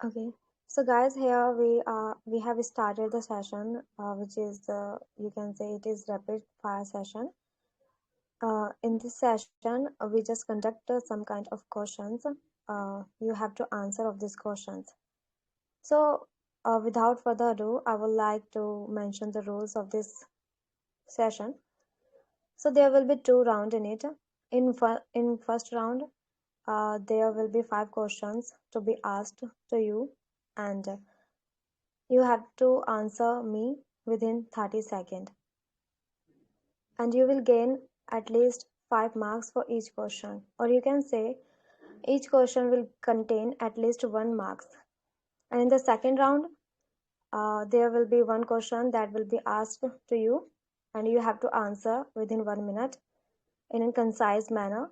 Okay. So guys, here we have started the session, which is you can say it is rapid fire session. In this session, we just conduct some kind of questions. You have to answer of these questions. So, without further ado, I would like to mention the rules of this session. So there will be two rounds in it. In first round, there will be 5 questions to be asked to you, and you have to answer me within 30 seconds. And you will gain at least 5 marks for each question. Or you can say each question will contain at least 1 marks. And in the second round, there will be one question that will be asked to you, and you have to answer within 1 minute in a concise manner.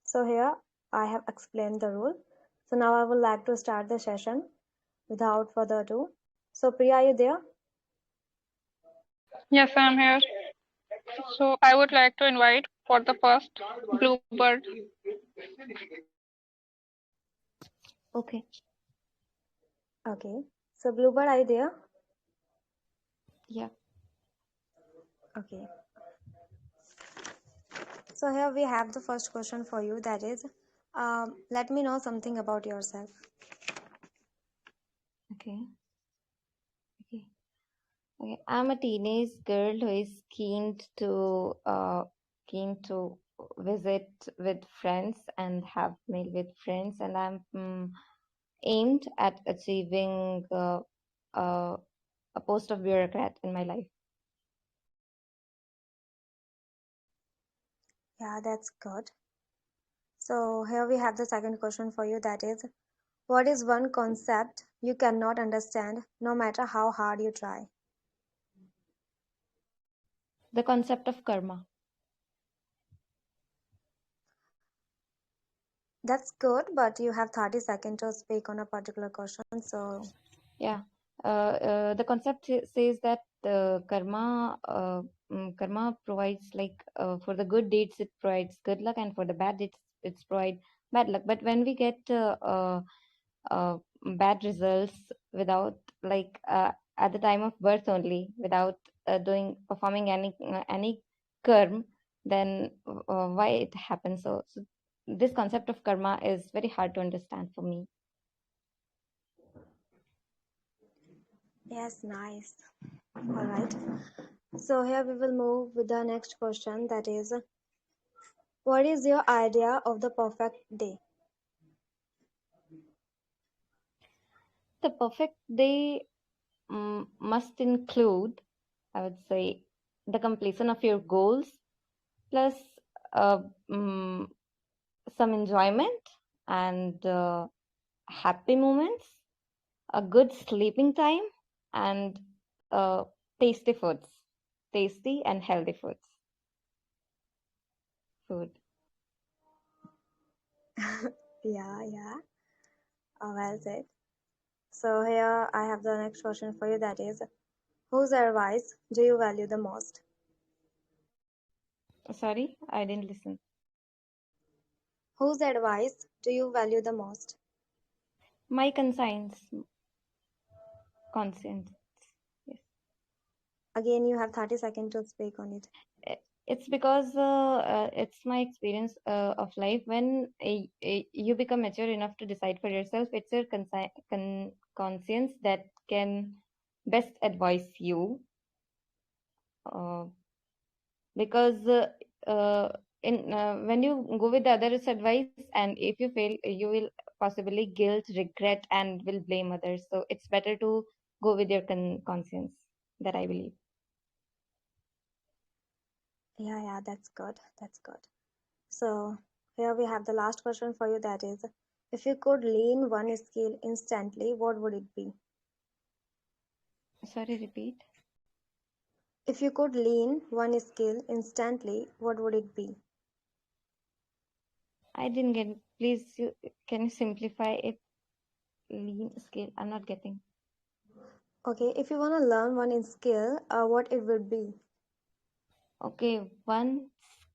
So here I have explained the rule. So now I would like to start the session without further ado. So Priya, are you there? Yes, I'm here. So I would like to invite for the first Bluebird. Okay. Okay. So Bluebird, are you there? Yeah. Okay. So here we have the first question for you, that is, let me know something about yourself. Okay. Okay. Okay. I'm a teenage girl who is keen to visit with friends and have meal with friends, and I'm aimed at achieving uh, a post of bureaucrat in my life. Yeah, that's good. So here we have the second question for you, that is, what is one concept you cannot understand no matter how hard you try? The concept of karma. That's good, but you have 30 seconds to speak on a particular question. So Yeah. The concept says that karma provides like for the good deeds it provides good luck, and for the bad deeds it's provide bad luck. But when we get uh, bad results without like at the time of birth only, without doing performing any karma, then why it happens? So this concept of karma is very hard to understand for me. yes, nice. All right. So here we will move with the next question, that is, what is your idea of the perfect day? The perfect day must include, I would say, the completion of your goals plus uh, mm, some enjoyment and happy moments, a good sleeping time, and uh, tasty foods, tasty and healthy foods. Food. Yeah, yeah. Well said. So here I have the next question for you, that is, whose advice do you value the most? Sorry, I didn't listen. Whose advice do you value the most? My conscience, conscience. Yes. Again, you have 30 seconds to speak on it. It's because it's my experience of life. When you become mature enough to decide for yourself, it's your conscience that can best advise you, uh, because in when you go with the others' advice, and if you fail, you will possibly guilt, regret, and will blame others. So it's better to go with your conscience. That I believe. Yeah, yeah, that's good. That's good. So here we have the last question for you, that is, if you could learn one skill instantly, what would it be? Sorry, repeat. If you could learn one skill instantly, what would it be? I didn't get it. Please, can you simplify it? Lean scale. I'm not getting. Okay, if you want to learn one skill, what it would be? Okay, one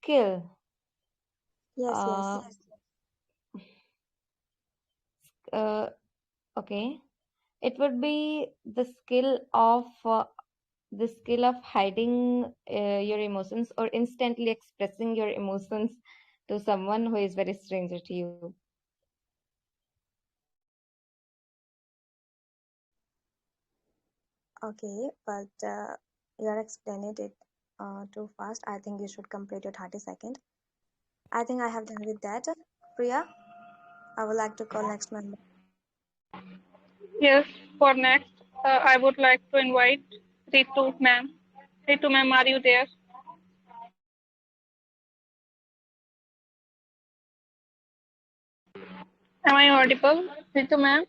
skill. Yes, yes. Uh, uh, Okay, it would be the skill of hiding your emotions or instantly expressing your emotions to someone who is very stranger to you. Okay, but you're explaining it too fast. I think you should complete your 30 second. I think I have done with that. Priya, I would like to call next member. Yes, for next, I would like to invite Ritu ma'am. Ritu ma'am, are you there? Am I audible? Ritu ma'am?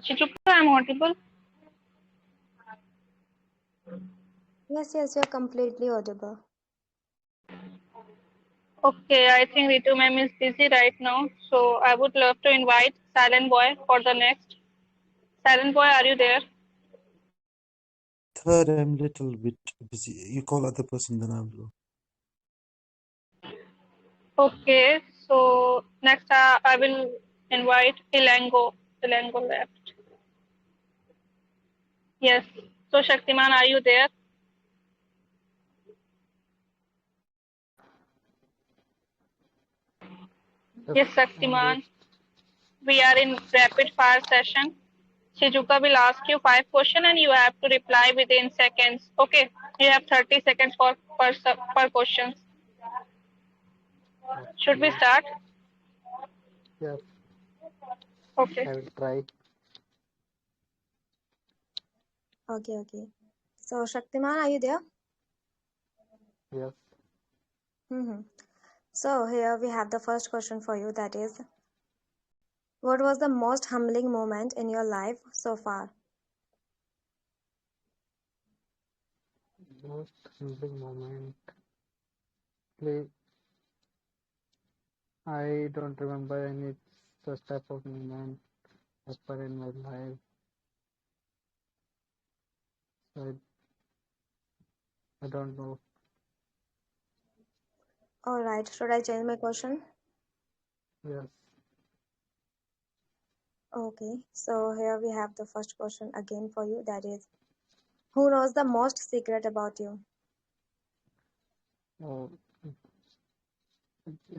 Shizuka, I'm audible. Yes, yes, you're completely audible. Okay, I think Ritu ma'am is busy right now, so I would love to invite Silent Boy for the next. Silent Boy, are you there? Third, I'm little bit busy. You call other person, then I will. Okay, so next I will invite Ilango. Ilango left. Yes. So Shaktiman, are you there? Yes, Yes, I'm there. Shaktiman. We are in rapid fire session. Shizuka will ask you 5 questions and you have to reply within seconds. Okay. You have 30 seconds for per question. Should we Okay. start? Yes, Okay. I will try. Okay, okay. So, Shaktiman, are you there? Yes. Mm-hmm. So, here we have the first question for you, that is, what was the most humbling moment in your life so far? Most humbling moment. Play. I don't remember any such type of moment happen in my life. So I don't know. All right, should I change my question? Yes. Okay, so here we have the first question again for you, that is, who knows the most secret about you? Oh,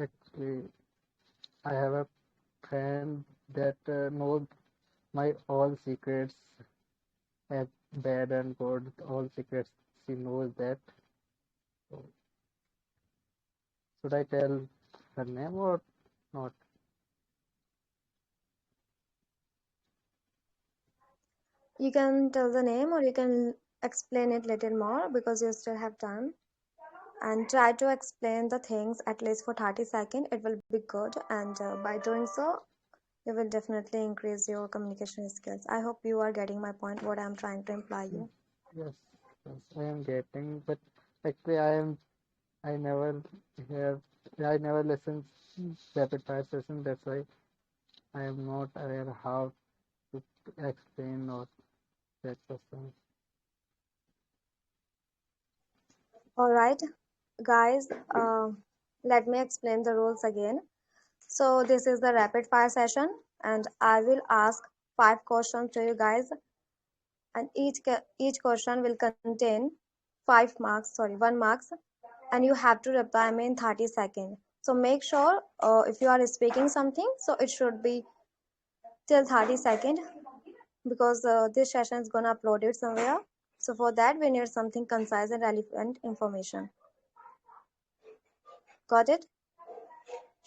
actually, I have a friend that knows my all secrets, bad and good, all secrets. She knows that. So, should I tell her name or not? You can tell the name or you can explain it little more because you still have time. And try to explain the things at least for 30 seconds. It will be good. And by doing so, you will definitely increase your communication skills. I hope you are getting my point, what I'm trying to imply Yes. you. Yes. Yes. I am getting, but actually, I never hear, I never listen rapid fire session. That's why I am not aware how to explain or that person. All right, guys, let me explain the rules again. So this is the rapid fire session, and I will ask 5 questions to you guys, and each question will contain 1 marks, and you have to reply me in 30 seconds. So make sure if you are speaking something, so it should be till 30 seconds because this session is gonna upload it somewhere. So for that, we need something concise and relevant information. Got it?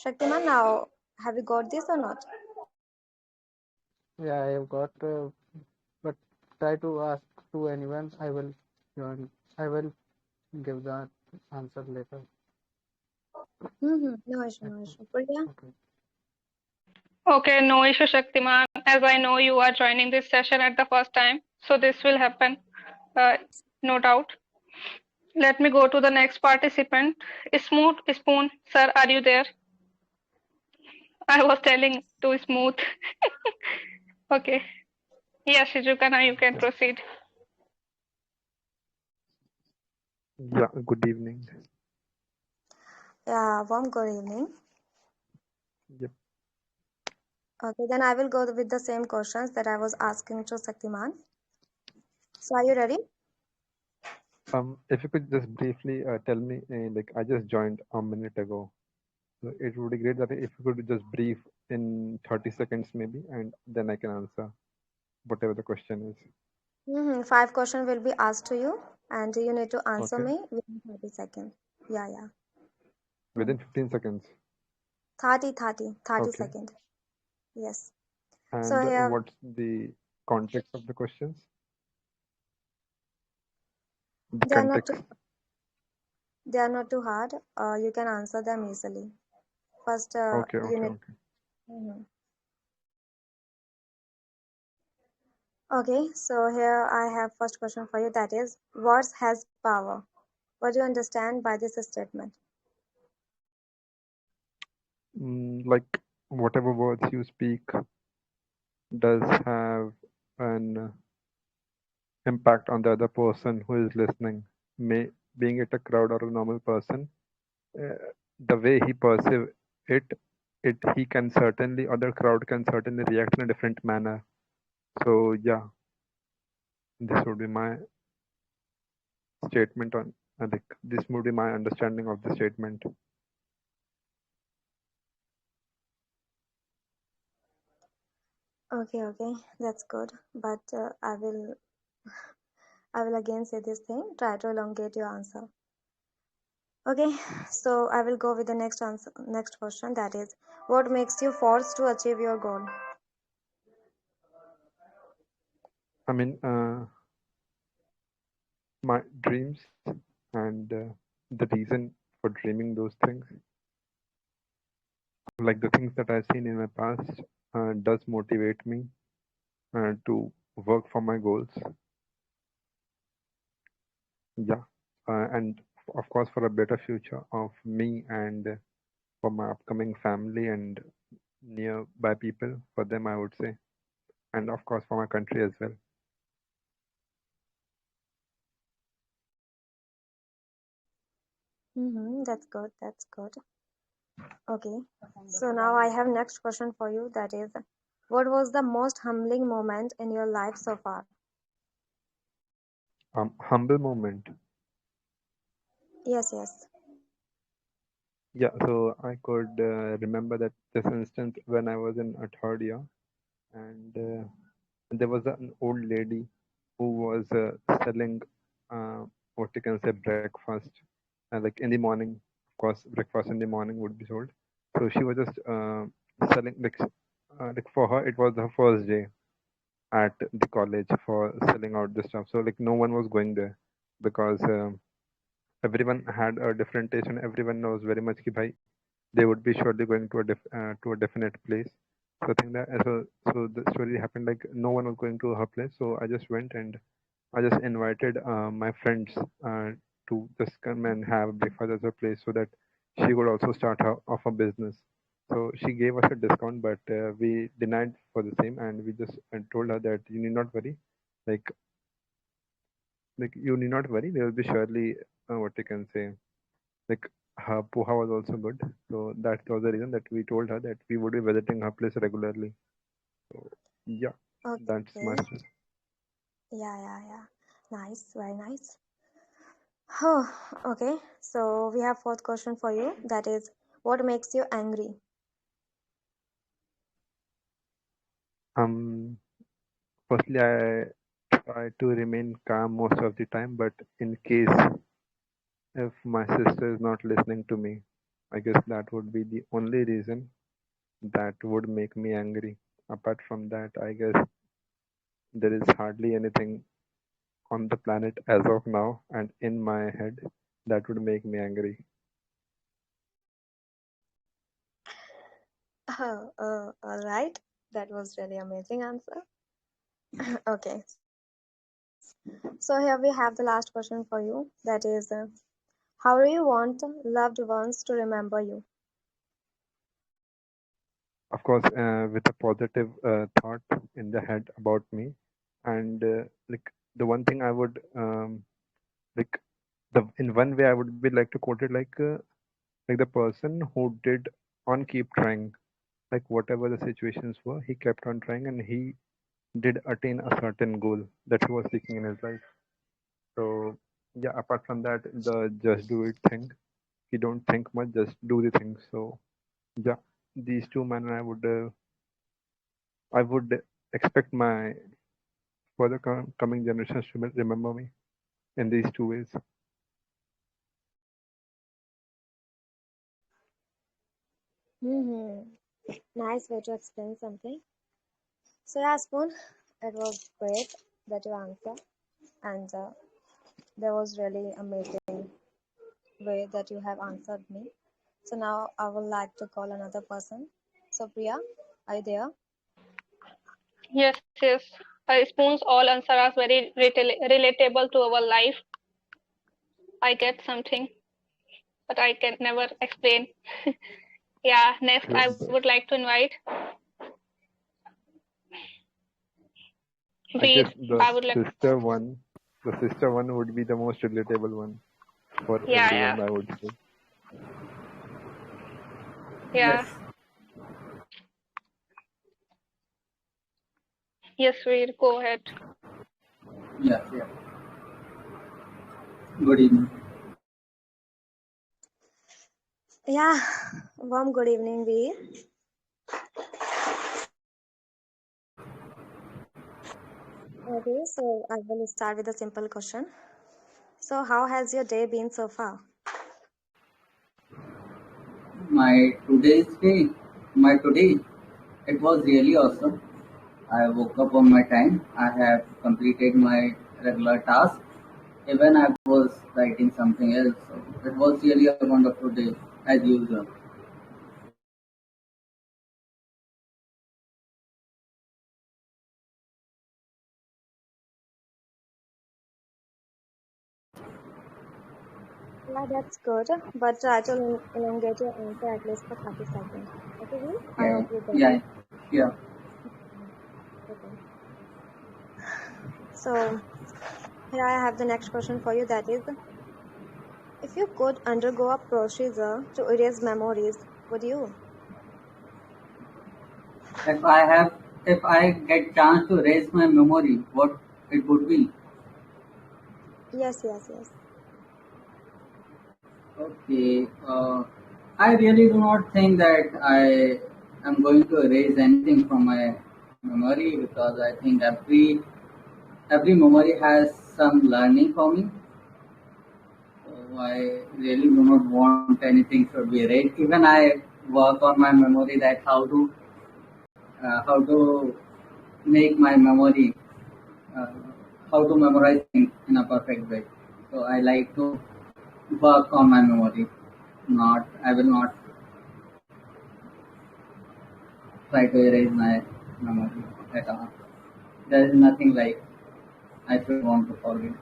Shaktiman, now have you got this or not? Yeah, I have got, but try to ask to anyone. I will join. I will give the answer later. No issue, no Actually, issue. Priya? okay. Okay, no issue, Shaktiman. As I know you are joining this session at the first time, so this will happen. Uh, no doubt. Let me go to the next participant. Smooth Spoon, sir, are you there? I was telling to smooth. Okay. Yes, Shizuka, now you can proceed. Yeah, good evening. Yeah, warm good evening. Yep. Okay, then I will go with the same questions that I was asking to Shaktiman. So are you ready? If you could just briefly tell me, like I just joined a minute ago, so it would be great that if you could just brief in 30 seconds maybe, and then I can answer whatever the question is. 5 questions will be asked to you, and you need to answer Okay, me within 30 seconds. Yeah, yeah. Hmm. within 15 seconds. 30 Okay, seconds. Yes. So and here, what's the context of the questions? The they are not too, context. they are not too hard. You can answer them easily. First, Okay, you okay, need. okay. Mhm. Okay, so here I have first question for you. That is, words has power. What do you understand by this statement? Like whatever words you speak does have an impact on the other person who is listening. May being it a crowd or a normal person, uh, the way he perceive it, he can certainly, other crowd can certainly react in a different manner. So yeah, this would be my statement on. Like this would be my understanding of the statement. Okay, okay, that's good. But I will again say this thing. Try to elongate your answer. Okay, so I will go with the next answer, next question. That is, what makes you forced to achieve your goal? I mean, my dreams and the reason for dreaming those things, like the things that I've seen in my past, does motivate me to work for my goals. Yeah, and of course for a better future of me and for my upcoming family and nearby people. For them, I would say, and of course for my country as well. That's good. That's good. Okay. So now I have next question for you. That is, what was the most humbling moment in your life so far? Humble moment. Yes, yes. Yeah, so I could remember that this instance when I was in a third year, and there was an old lady who was selling what you can say breakfast, like in the morning. Of course, breakfast in the morning would be sold. So she was just selling like for her it was her first day at the college for selling out the stuff. So like no one was going there because everyone had a different taste and everyone knows very much ki bhai, they would be surely going to a definite place. So I think that so the story happened like no one was going to her place. So I just went and I just invited my friends to just come and have breakfast at her place so that she could also start her off a business. So she gave us a discount, but we denied for the same, and we just told her that you need not worry, like you need not worry. There will be surely what you can say, like her poha was also good. So that was the reason that we told her that we would be visiting her place regularly. So yeah, that's Okay. my story. Yeah, yeah, yeah. Nice. Very nice. Oh, okay. So we have fourth question for you. That is, what makes you angry? Um, Firstly, I try to remain calm most of the time, but in case if my sister is not listening to me, I guess that would be the only reason that would make me angry. Apart from that, I guess there is hardly anything on the planet as of now and in my head that would make me angry. Oh, all right. That was really amazing answer. Okay. So here we have the last question for you. That is, how do you want loved ones to remember you? Of course, with a positive thought in the head about me, and like the one thing I would like the in one way I would be like to quote it like the person who did on keep trying. like whatever the situations were, he kept on trying and he did attain a certain goal that he was seeking in his life. So yeah, apart from that, the just do it thing. You don't think much, just do the thing. So yeah, these two men I would expect my further coming generations to remember me in these two ways. Mm-hmm. Nice way to explain something. So yeah, Spoon, it was great that you answered, and that was really amazing way that you have answered me. So now I would like to call another person. So Priya, are you there? Yes, yes. Spoon's all answer are very relatable to our life. I get something, but I can never explain. Yeah, next Yeah, I would like to invite I Veer. guess I would like, the sister one would be the most relatable one for yeah, yeah, everyone, I would say. yeah. Yes. Yes, Veer, go ahead. Yeah, yeah. Good evening. Yeah, warm good evening, Veer. Okay, so I will start with a simple question. So how has your day been so far? My today's day, my today, it was really awesome. I woke up on my time. I have completed my regular task. Even I was writing something else. So it was really a wonderful day, as usual. Yeah, that's good, but try to elongate your answer at least for 30 seconds. Okay, Veer? I Yeah, hope you get yeah, it. yeah. Okay. So here I have the next question for you. That is, if you could undergo a procedure to erase memories, would you? If I have, if I get chance to raise my memory, what it would be? Yes, yes, yes. Okay. I really do not think that I am going to erase anything from my memory because I think every memory has some learning for me. So I really do not want anything should be erased. Even I work on my memory that how to make my memory uh, how to memorize things in a perfect way. So I like to work on my memory. Not I will not try to erase my memory at all. There is nothing like I should want to forget.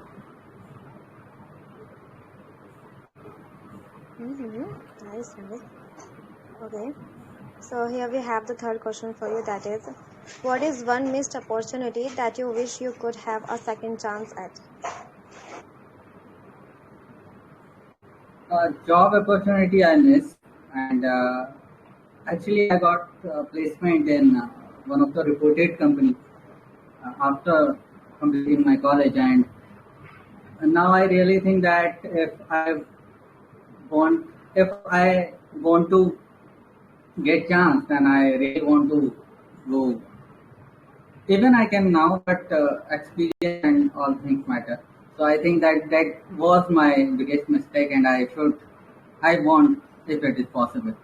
Mm-hmm. Nice, nice. Okay. So here we have the third question for you. That is, what is one missed opportunity that you wish you could have a second chance at? Job opportunity I missed, and actually I got placement in one of the reputed company after completing my college, and now I really think that want if I want to get chance, then I really want to go. Even I can now, but experience and all things matter. So I think that that was my biggest mistake, and I want, if it is possible,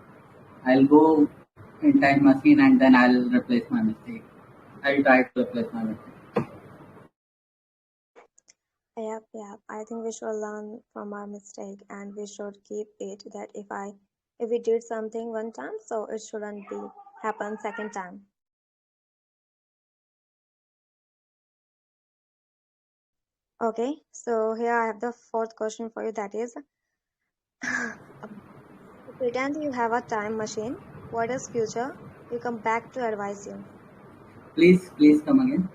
I'll go in time machine and then I'll replace my mistake. I'll try to replace my mistake. Yep, yep. I think we should learn from our mistake and we should keep it that if we did something one time, so it shouldn't be happen second time. Okay, so here I have the fourth question for you. That is, pretend you have a time machine. What is future? You come back to advise you. Please come again.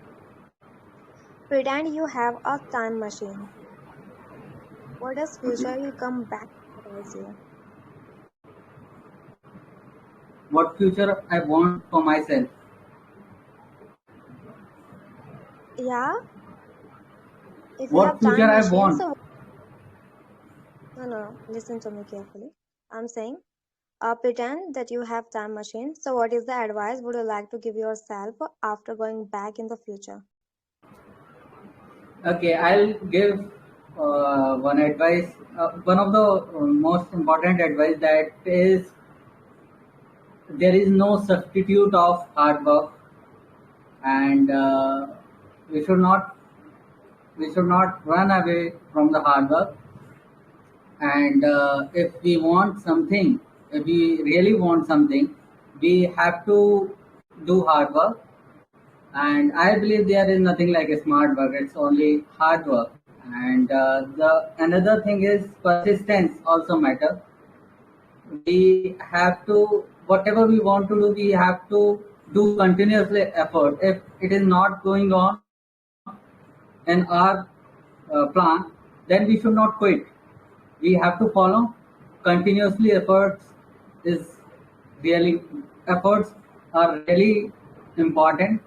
Pretend you have a time machine. What is future? You come back to advise you. what future I want for myself. Yeah, if you What have future time I machine, want. so no, listen to me carefully. I'm saying, pretend that you have time machine. So what is the advice would you like to give yourself after going back in the future? Okay, I'll give one advice. One of the most important advice that is there is no substitute of hard work, and we should not we should not run away from the hard work. And if we want something, if we really want something, we have to do hard work. And I believe there is nothing like a smart work; it's only hard work. And the another thing is persistence also matter. We have to whatever we want to do, we have to do continuously effort. If it is not going on in our plan, then we should not quit. We have to follow continuously. Is really Efforts are really important.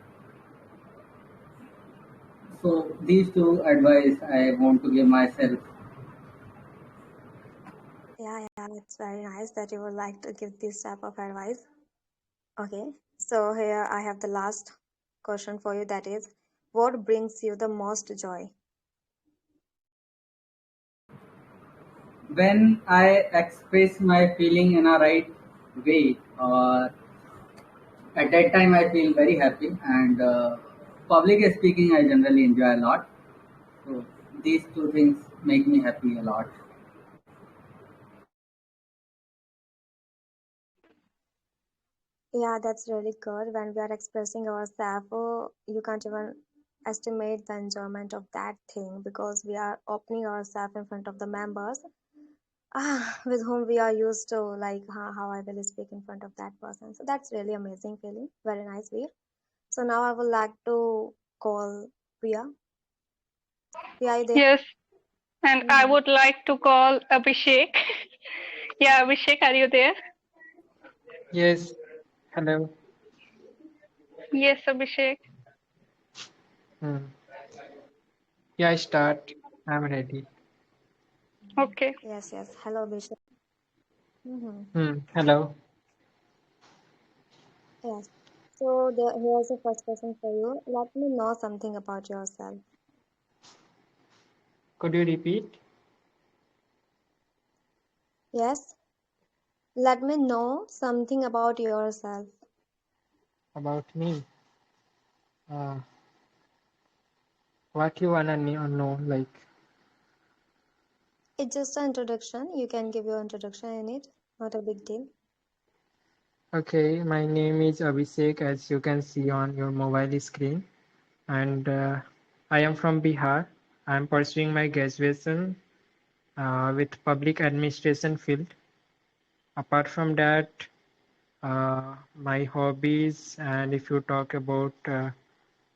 So these two advice I want to give myself. Yeah, it's very nice that you would like to give this type of advice. Okay, so here I have the last question for you, that is, what brings you the most joy? When I express my feeling in a right way, or at that time I feel very happy. And public speaking I generally enjoy a lot. So these two things make me happy a lot. Yeah, that's really good. When we are expressing ourselves, you can't even estimate the enjoyment of that thing because we are opening ourselves in front of the members with whom we are used to, like how I will speak in front of that person. So that's really amazing feeling. Very nice, Veer. So now I would like to call Priya. Priya, are you there? Yes, and I Mm-hmm. would like to call Abhishek. Yeah, Abhishek, are you there? Yes. Hello. Yes, Abhishek. Hmm. Yeah, start. I'm ready. Okay. Yes. Hello, Bishop. Mm-hmm. Hello. Yes. So here's the first question for you. Let me know something about yourself. Could you repeat Yes. Let me know something about yourself. about me? Uh, what you wanna know? Like, It's just an introduction. You can give your introduction in it. Not a big deal. okay, my name is Abhishek, as you can see on your mobile screen, and I am from Bihar. I am pursuing my graduation with public administration field. Apart from that, my hobbies, and if you talk about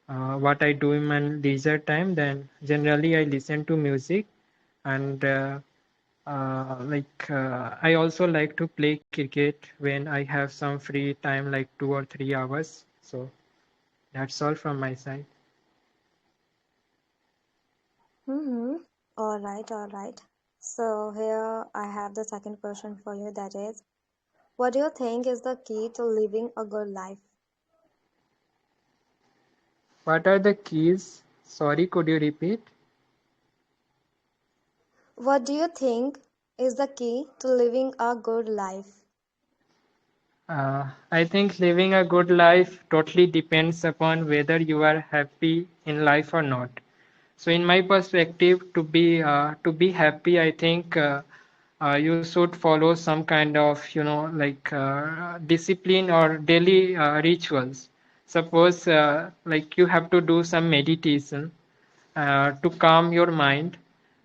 what I do in my leisure time, then generally I listen to music, and I also like to play cricket when I have some free time, like 2 or 3 hours. So that's all from my side. Mm-hmm. All right. So here I have the second question for you. That is, what do you think is the key to living a good life? What are the keys? Sorry, could you repeat? What do you think is the key to living a good life? I think living a good life totally depends upon whether you are happy in life or not. So, in my perspective, to be happy, I think you should follow some kind of discipline or daily rituals. Suppose like you have to do some meditation to calm your mind,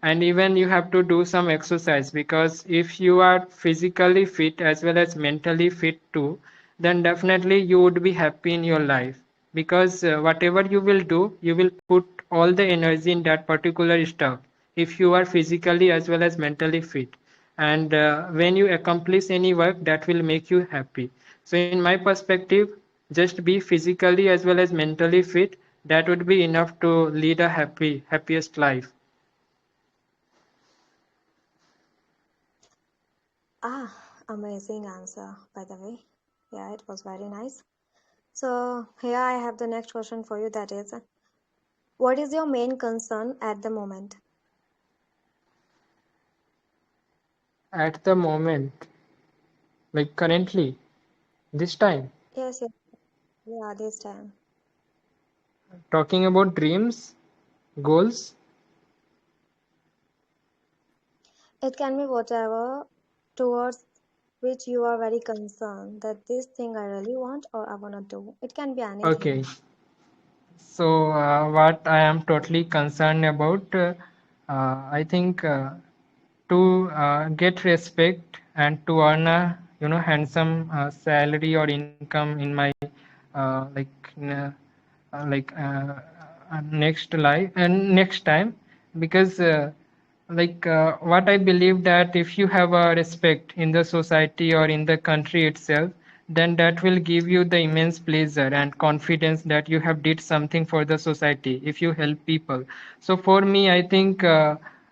and even you have to do some exercise, because if you are physically fit as well as mentally fit too, then definitely you would be happy in your life, because whatever you will do, you will put all the energy in that particular stuff if you are physically as well as mentally fit. and when you accomplish any work that will make you happy. So in my perspective, just be physically as well as mentally fit, that would be enough to lead a happiest life. Ah, amazing answer, by the way. Yeah, it was very nice. So here I have the next question for you, that is, what is your main concern at the moment? At the moment, like currently, this time, Yes, yes, yeah, this time. talking about dreams, goals. It can be whatever towards which you are very concerned that this thing I really want or I wanna do. It can be anything. Okay, so what I am totally concerned about, I think to get respect and to earn a handsome salary or income in my like like next life and next time, because what I believe that if you have a respect in the society or in the country itself, then that will give you the immense pleasure and confidence that you have did something for the society if you help people. So for me, I think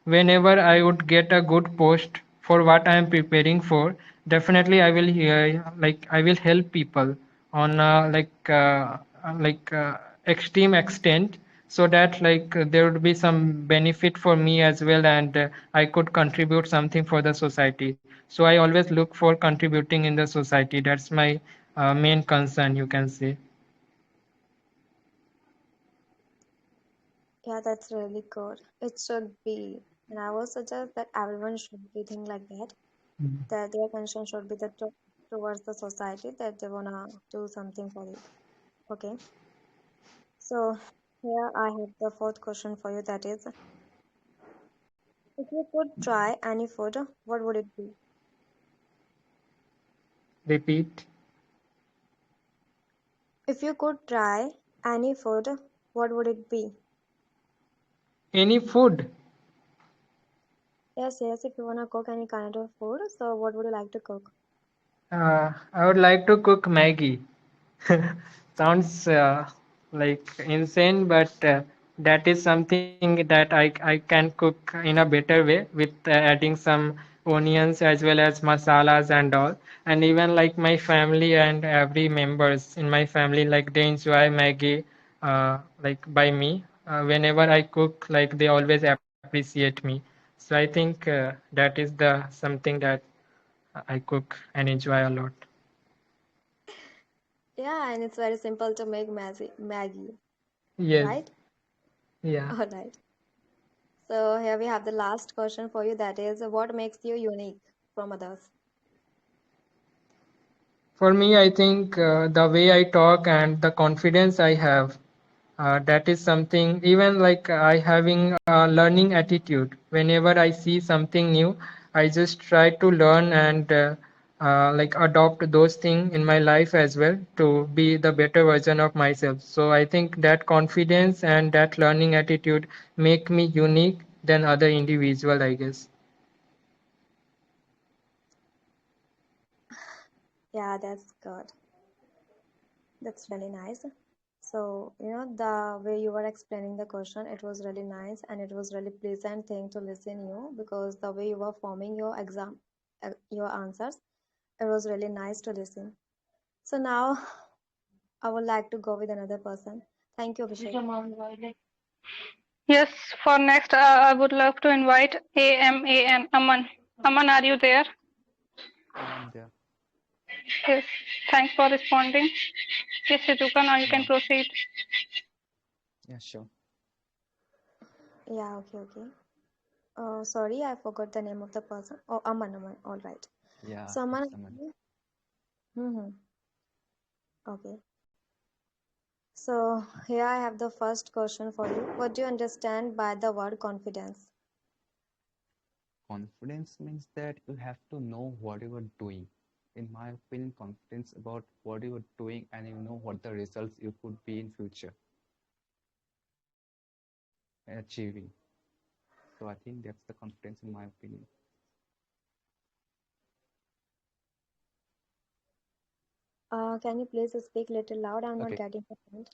whenever I would get a good post for what I am preparing for, definitely I will I will help people on extreme extent, so that there would be some benefit for me as well, and I could contribute something for the society. So I always look for contributing in the society. That's my main concern, you can say. Yeah, that's really good. It should be. And I would suggest that everyone should be think like that, that their concern should be towards the society, that they wanna do something for it. Okay. So here I have the fourth question for you, that is, if you could try any food, what would it be? Repeat. If you could try any food, what would it be? Any food? Yes, yes, if you wanna cook any kind of food, so what would you like to cook? I would like to cook Maggie. Sounds like insane, but that is something that I can cook in a better way with adding some onions as well as masalas and all. And even like my family and every members in my family, like they enjoy Maggie like by me. Whenever I cook, like they always appreciate me. So I think that is the something that I cook and enjoy a lot. Yeah, and it's very simple to make Maggie, Yes. right? Yeah. All right. So here we have the last question for you, that is, what makes you unique from others? For me, I think the way I talk and the confidence I have, that is something. Even like I having a learning attitude. Whenever I see something new, I just try to learn and like adopt those things in my life as well to be the better version of myself. So I think that confidence and that learning attitude make me unique than other individual, I guess. Yeah, that's good. That's really nice. So, the way you were explaining the question, it was really nice and it was really pleasant thing to listen you, because the way you were forming your answers, it was really nice to listen. So now I would like to go with another person. Thank you, Abhishek. Yes, for next, I would love to invite AMAN Aman. Aman, are you there? Yeah, I'm there. Yes, thanks for responding. Yes, Shizuka, now you can Yeah, proceed. yeah, sure. Yeah, okay, okay. Sorry, I forgot the name of the person. Oh, Aman, Aman. All right. Yeah, So, it's Aman, someone. mm-hmm. Okay. So, here I have the first question for you. What do you understand by the word confidence? Confidence means that you have to know what you are doing. In my opinion, confidence about what you are doing and you know what the results you could be in future achieving. So I think that's the confidence in my opinion. Can you please speak little loud? I'm not Okay. getting the point.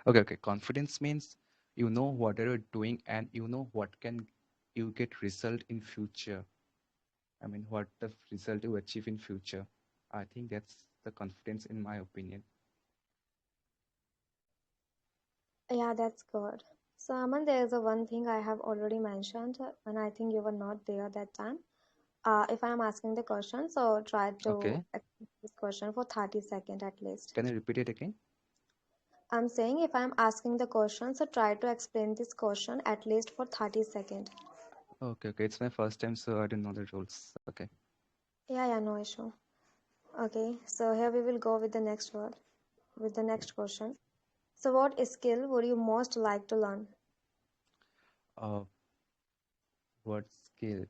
Okay. Confidence means you know what you're doing and you know what can you get result in future. I mean, what the result you achieve in future. I think that's the confidence in my opinion. Yeah, that's good. So, Aman, there's a one thing I have already mentioned, and I think you were not there that time. If I am asking the question, so try to Okay. explain this question for 30 seconds at least. Can you repeat it again? I'm saying if I'm asking the question, so try to explain this question at least for 30 seconds. Okay. It's my first time, so I didn't know the rules. Okay. Yeah, no issue. Okay, so here we will go with the next word, with the next question. So, what skill would you most like to learn? Uh, what skill?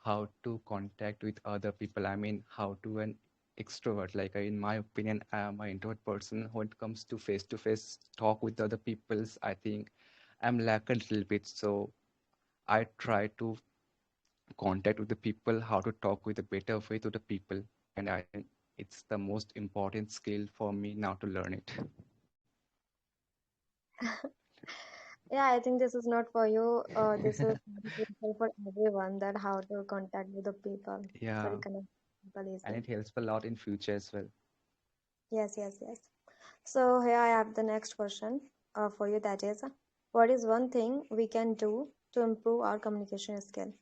How to contact with other people. I mean, how to an extrovert. Like in my opinion, I am an introvert person. When it comes to face talk with other peoples, I think I'm lack a little bit. So I try to contact with the people, how to talk with a better way to the people, and I think it's the most important skill for me now to learn it. Yeah, I think this is not for you. This is useful for everyone that how to contact with the people. So Yeah, reconnect with people and easily. it helps a lot in future as well. Yes. So here I have the next question for you. That is, what is one thing we can do to improve our communication skill?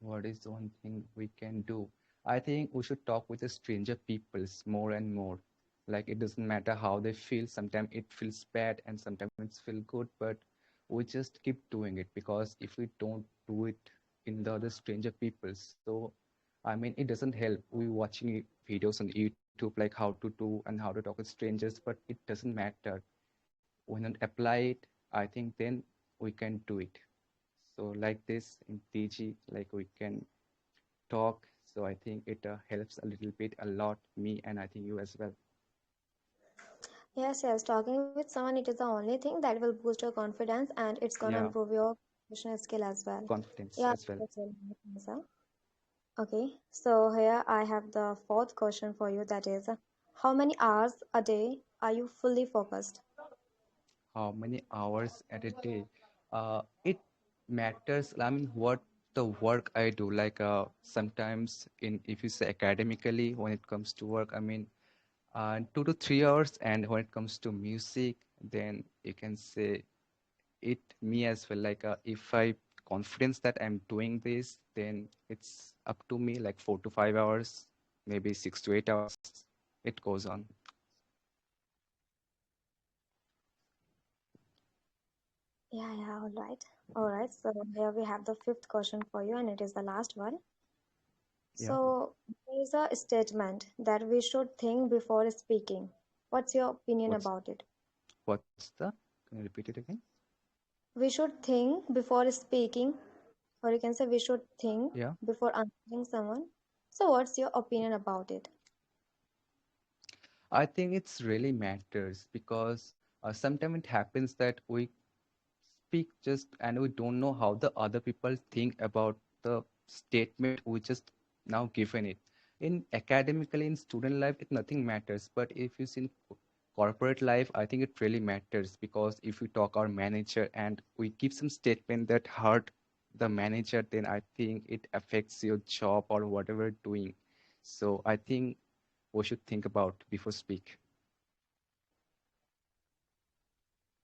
What is one thing we can do? I think we should talk with the stranger peoples more and more. Like it doesn't matter how they feel. Sometimes it feels bad and sometimes it feels good, but we just keep doing it because if we don't do it in the other stranger peoples, so I mean it doesn't help. We watching videos on YouTube like how to do and how to talk with strangers, but it doesn't matter. When we apply it, I think then we can do it. So like this in TG, like we can talk. So I think it helps a little bit, a lot, me and I think you as well. Yes. Talking with someone, it is the only thing that will boost your confidence and it's gonna Yeah, improve your communication skill as well. confidence Yeah, as well. that's really nice answer. Okay, so here I have the fourth question for you. That is, how many hours a day are you fully focused? How many hours at a day? It matters. I mean, what the work I do. Like sometimes in if you say academically, when it comes to work, I mean 2 to 3 hours, and when it comes to music, then you can say it me as well. Like if I confidence that I'm doing this, then it's up to me like 4 to 5 hours, maybe 6 to 8 hours. It goes on. Yeah, all right. All right, so here we have the fifth question for you, and it is the last one. Yeah. So, there is a statement that we should think before speaking. What's your opinion What's about it? what's the? Can you repeat it again? We should think before speaking, or you can say we should think Yeah. before answering someone. So, what's your opinion about it? I think it's really matters because sometimes it happens that we speak just and we don't know how the other people think about the statement we just now given it. In academically in student life, it nothing matters. But if you see in corporate life, I think it really matters because if we talk our manager and we give some statement that hurt the manager, then I think it affects your job or whatever doing. So I think we should think about before speak.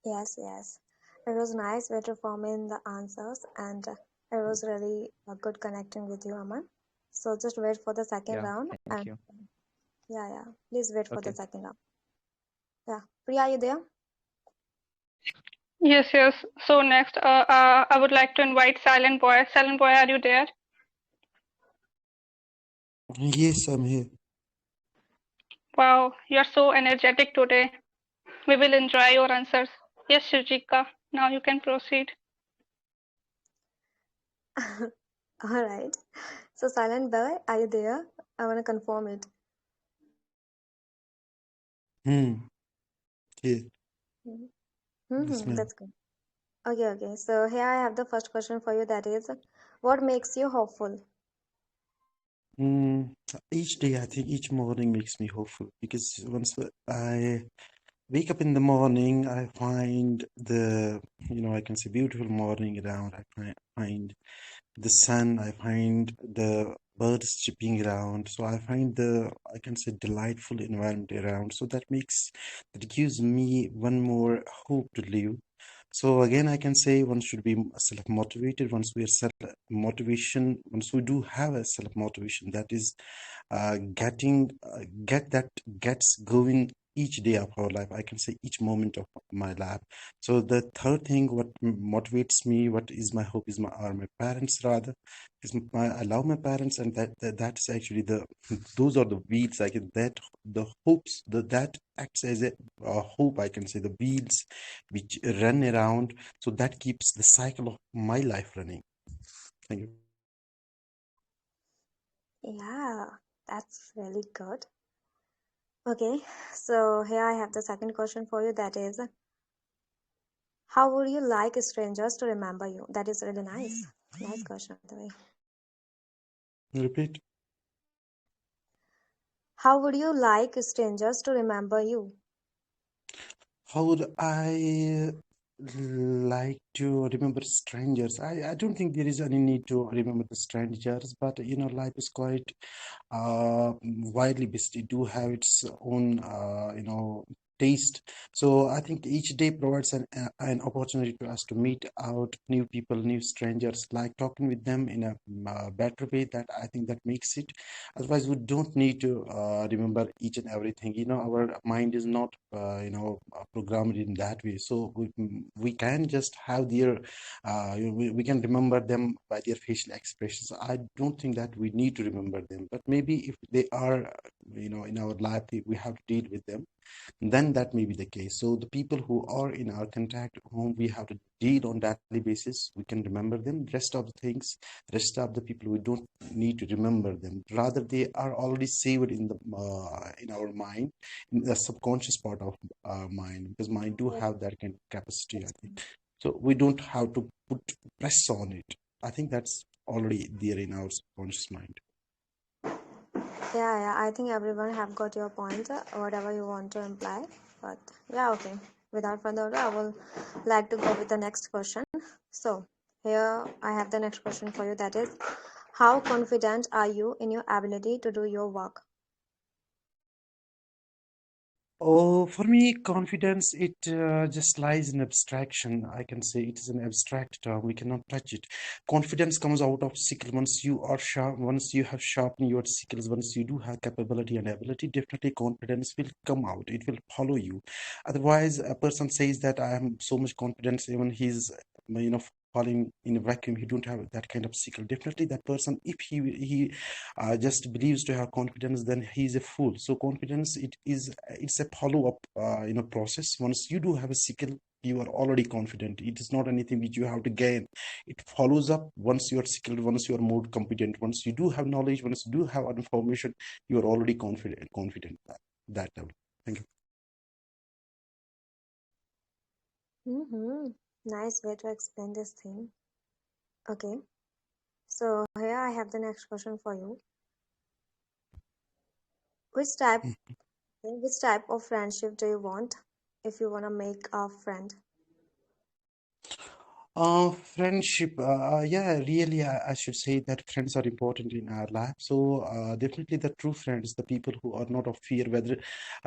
Yes. It was nice way to form in the answers, and it was really good connecting with you, Aman. So just wait for the second Yeah, round, thank and you. yeah. Please wait for the Okay. second round. Yeah, Priya, are you there? Yes. So next, I would like to invite Silent Boy. Silent Boy, are you there? Yes, I'm here. Wow, you're so energetic today. We will enjoy your answers. Yes, Shijika, now you can proceed. All right. So Silent Boy, are you there? I want to confirm it. Hmm. Here. Yes, Mm-hmm, ma'am. that's good. Okay. So here I have the first question for you. That is, what makes you hopeful? Mm, each day, I think each morning makes me hopeful because once I wake up in the morning, I find I can say beautiful morning around. I find the sun, I find the birds chirping around. So I find I can say, delightful environment around. So that gives me one more hope to live. So again, I can say one should be self-motivated. Once we do have a self-motivation, that is get that gets going each day of our life. I can say each moment of my life. So the third thing, what motivates me, what is my hope, are my parents rather. I love my parents, and that's actually the those are the wheels. I can that the hopes that acts as a hope. I can say the wheels which run around. So that keeps the cycle of my life running. Thank you. Yeah, that's really good. Okay, so here I have the second question for you. That is, how would you like strangers to remember you? That is really nice. Nice question, by the way. Repeat. How would you like strangers to remember you? How would I like to remember strangers? I don't think there is any need to remember the strangers, but life is quite widely based. It do have its own taste. So I think each day provides an opportunity to us to meet out new people, new strangers, like talking with them in a better way. That I think that makes it. Otherwise, we don't need to remember each and everything. Our mind is not programmed in that way. So we can just have we can remember them by their facial expressions. I don't think that we need to remember them, but maybe if they are in our life, we have to deal with them, then that may be the case. So the people who are in our contact, whom we have to deal on daily basis, we can remember them. Rest of the people, we don't need to remember them. Rather, they are already saved in our mind, in the subconscious part of our mind, because mind do have that kind of capacity, I think. So we don't have to put press on it. I think that's already there in our subconscious mind. Yeah, I think everyone have got your point, whatever you want to imply. But yeah, okay. Without further ado, I will like to go with the next question. So here I have the next question for you. That is, how confident are you in your ability to do your work? Oh, for me, confidence, it just lies in abstraction. I can say it is an abstract term. We cannot touch it. Confidence comes out of skill. Once you have sharpened your skills, once you do have capability and ability, definitely confidence will come out. It will follow you. Otherwise, a person says that I am so much confidence, even he's falling in a vacuum. He don't have that kind of skill. Definitely, that person, if he just believes to have confidence, then he is a fool. So confidence, it's a follow-up process. Once you do have a skill, you are already confident. It is not anything which you have to gain. It follows up once you are skilled, once you are more competent, once you do have knowledge, once you do have information, you are already confident at that level. Thank you. Nice way to explain this thing. Okay, so here I have the next question for you. Which type which type of friendship do you want if you want to make a friend? Friendship, yeah, really, I should say that friends are important in our life. So, definitely the true friends, the people who are not of fear, whether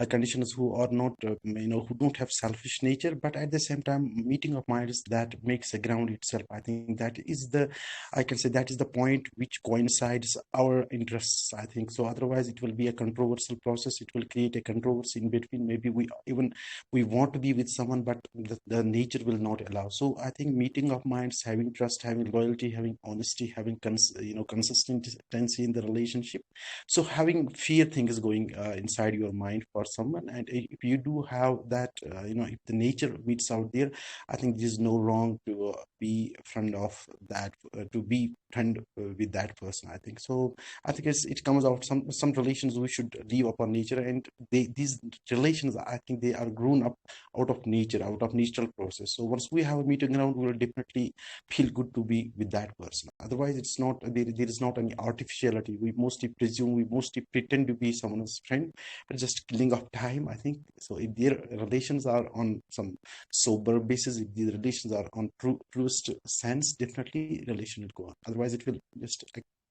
conditions who are not, who don't have selfish nature, but at the same time, meeting of minds that makes a ground itself. I think I can say that is the point which coincides our interests, I think. So, otherwise, it will be a controversial process. It will create a controversy in between. Maybe we want to be with someone, but the nature will not allow. So I think meeting of minds, having trust, having loyalty, having honesty, having consistency in the relationship. So having fear things going inside your mind for someone, and if you do have that, if the nature meets out there, I think there's no wrong to be friend of that, to be friend with that person, I think. So I think it comes out some relations we should leave upon nature, and these relations, I think they are grown up out of nature, out of natural process. So once we have a meeting ground, we will definitely feel good to be with that person. Otherwise, it's not there is not any artificiality. We mostly presume, we mostly pretend to be someone's friend, but just killing of time, I think. So if their relations are on some sober basis, if the relations are on truest sense, definitely relation will go on. Otherwise, it will just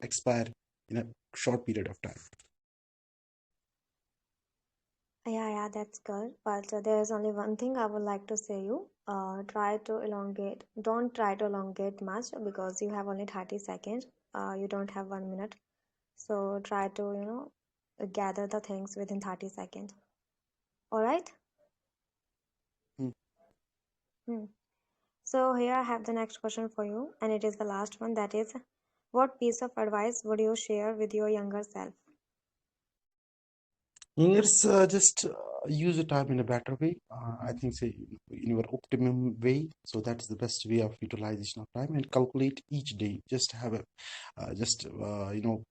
expire in a short period of time. Yeah, that's good. But there is only one thing I would like to say you. Try to elongate. Don't try to elongate much because you have only 30 seconds. You don't have 1 minute. So try to, gather the things within 30 seconds. All right? Hmm. Hmm. So here I have the next question for you, and it is the last one. That is, what piece of advice would you share with your younger self? Yes, just use the time in a better way. I think, say, in your optimum way. So that's the best way of utilization of time, and calculate each day. Just have a,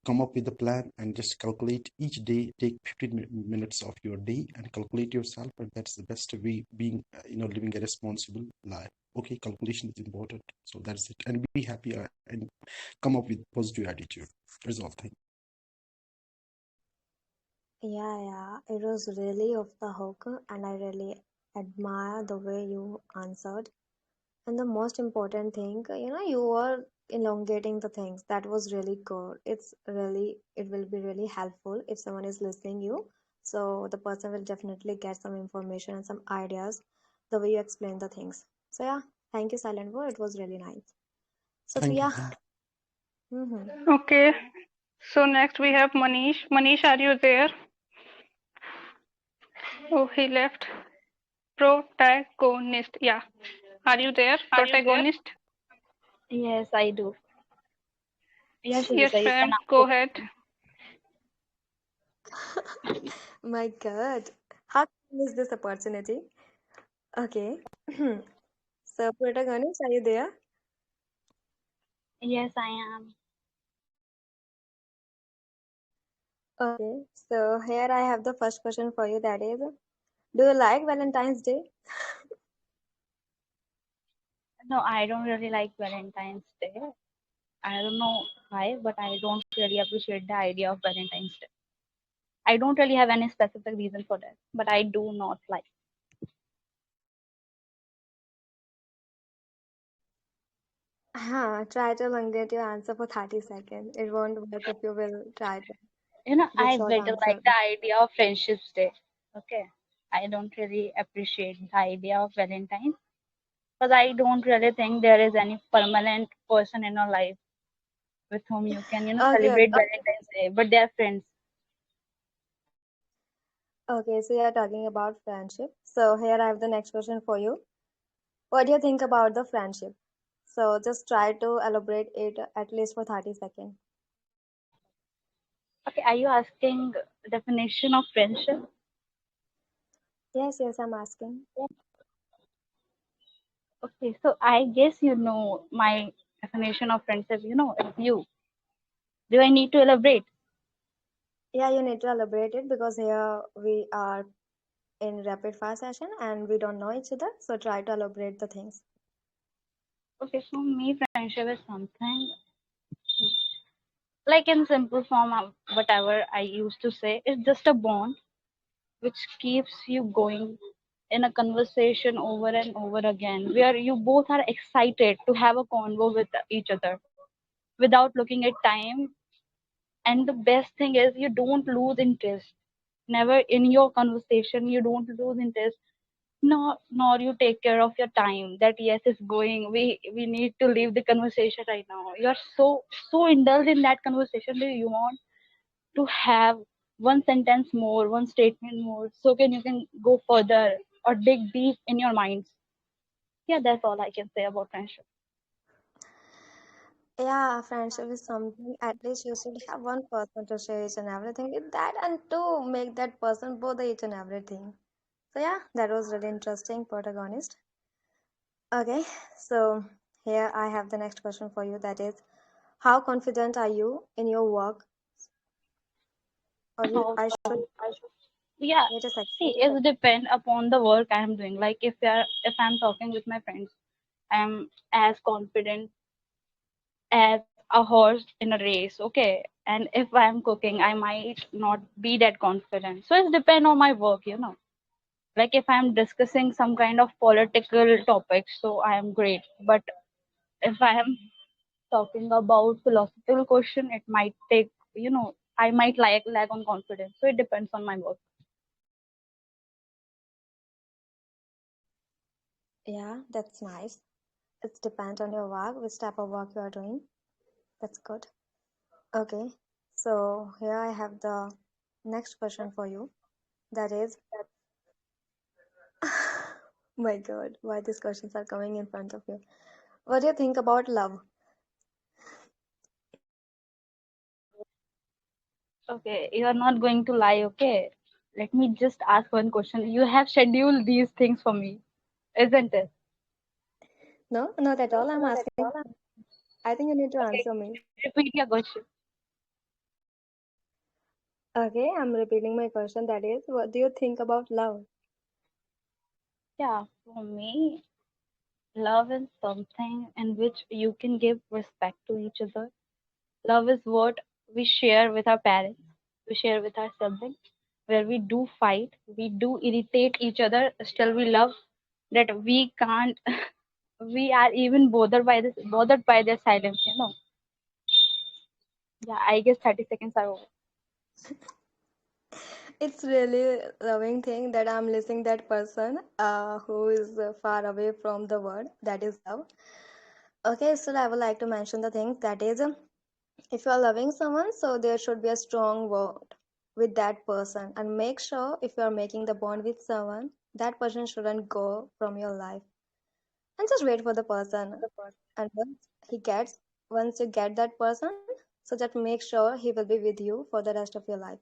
come up with a plan and just calculate each day. Take 15 minutes of your day and calculate yourself, and that's the best way being, living a responsible life. Okay, calculation is important. So that's it, and be happy and come up with positive attitude. Resolve things. Yeah, it was really off the hook, and I really admire the way you answered. And the most important thing, you were elongating the things. That was really good. It will be really helpful if someone is listening you. So the person will definitely get some information and some ideas the way you explain the things. So yeah, thank you, Silent Word. It was really nice. So Thank you. Priya, mm-hmm. Okay. So next we have Manish. Manish, are you there? Oh, he left. Protagonist. Yeah. Are you there? Protagonist? Yes, I do. Yeah, Yes, Shizuka, you can ma'am. ask Go the ahead. question. My God, how can I miss this opportunity? Okay. So protagonist, are you there? Yes, I am. Okay, so here I have the first question for you. That is, do you like Valentine's Day? No, I don't really like Valentine's Day. I don't know why, but I don't really appreciate the idea of Valentine's Day. I don't really have any specific reason for that, but I do not like. Try to elongate your answer for 30 seconds. It won't work if you will try to give I short better like answer. the idea of Friendship's Day. Okay. I don't really appreciate the idea of Valentine's because I don't really think there is any permanent person in your life with whom you can, Okay, celebrate Valentine's Day, but they are friends. okay, so you're talking about friendship. So here I have the next question for you. What do you think about the friendship? So just try to elaborate it at least for 30 seconds. Okay, are you asking definition of friendship? Yes, I'm asking. Okay, so I guess you know my definition of friendship. It's you. Do I need to elaborate? Yeah, you need to elaborate it because here we are in rapid fire session and we don't know each other. So try to elaborate the things. Okay, for me, friendship is something like in simple form, whatever I used to say, it's just a bond which keeps you going in a conversation over and over again, where you both are excited to have a convo with each other without looking at time. And the best thing is you don't lose interest. Never in your conversation you don't lose interest. Nor you take care of your time that yes it's going. We need to leave the conversation right now. You're so indulged in that conversation that you want to have one sentence more, one statement more, so you can go further or dig deep in your minds. Yeah, that's all I can say about friendship. Yeah, friendship is something at least you should have one person to share each and everything with that and to make that person both the each and everything. So yeah, that was really interesting, protagonist. Okay, so here I have the next question for you. That is, how confident are you in your work? Or Oh, I should yeah, wait a second. see, it depend upon the work I am doing. Like if I'm talking with my friends, I'm as confident as a horse in a race, okay? And if I'm cooking, I might not be that confident. So it depends on my work, you know. Like if I'm discussing some kind of political topics, so I am great. But if I am talking about philosophical question, it might take, you know, I might lag on confidence. So it depends on my work. Yeah, that's nice. It depends on your work, which type of work you are doing. That's good. Okay, so here I have the next question for you. That is, my God, why these questions are coming in front of you? What do you think about love? Okay, you are not going to lie, okay? Let me just ask one question. You have scheduled these things for me, isn't it? No, not at all. I'm asking. I think you need to Okay, answer me. repeat your question. Okay, I'm repeating my question. That is, what do you think about love? Yeah, for me, love is something in which you can give respect to each other. Love is what we share with our parents, we share with our siblings, where we do fight, we do irritate each other, still we love that we can't, we are even bothered by their silence, you know. Yeah, I guess 30 seconds are over. It's really loving thing that I'm listening that person who is far away from the word that is love. Okay, so I would like to mention the things that is, if you are loving someone, so there should be a strong bond with that person, and make sure if you are making the bond with someone, that person shouldn't go from your life, and just wait for the person. And once you get that person, so just make sure he will be with you for the rest of your life.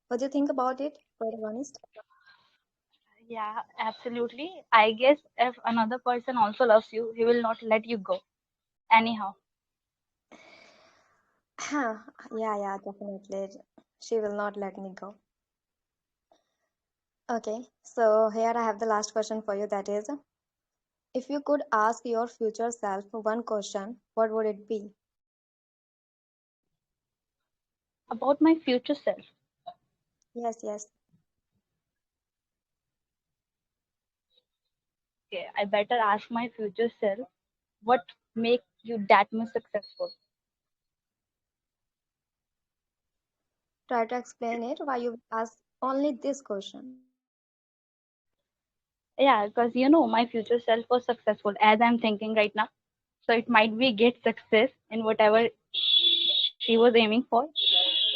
What do you think about it, protagonist? Yeah, absolutely. I guess if another person also loves you, he will not let you go. Anyhow, Yeah, definitely. She will not let me go. Okay, so here I have the last question for you. That is, if you could ask your future self one question, what would it be? about my future self, Yes. okay, I better ask my future self what makes you that much successful. Try to explain it why you ask only this question. Yeah, because you know, my future self was successful as I'm thinking right now. So it might be get success in whatever she was aiming for.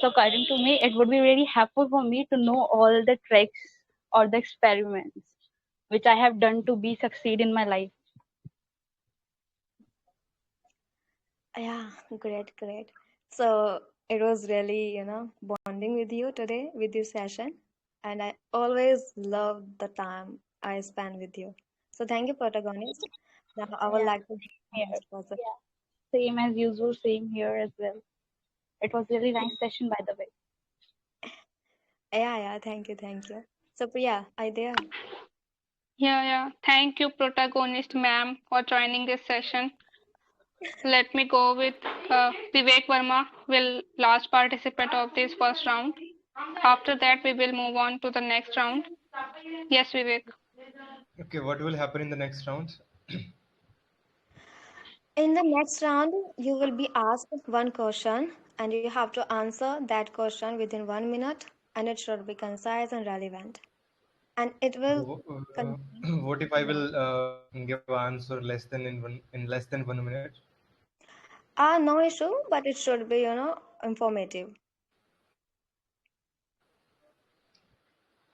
So according to me, it would be really helpful for me to know all the tricks or the experiments which I have done to be succeed in my life. Yeah, great. So it was really, bonding with you today with this session. And I always love the time I spend with you. So thank you, protagonist. Now I would Yeah, like to same the here. next person. Yeah, same as usual, same here as well. It was really nice session by the way. Yeah, thank you. So Priya, are you there? Yeah. Thank you, protagonist ma'am, for joining this session. Let me go with Vivek Verma, will last participant of this first round. After that, we will move on to the next round. Yes, Vivek. Okay, what will happen in the next round? In the next round, you will be asked one question and you have to answer that question within 1 minute, and it should be concise and relevant. And it Okay, will contain, what if I yeah. will give an answer less than 1 minute? No issue, but it should be, informative.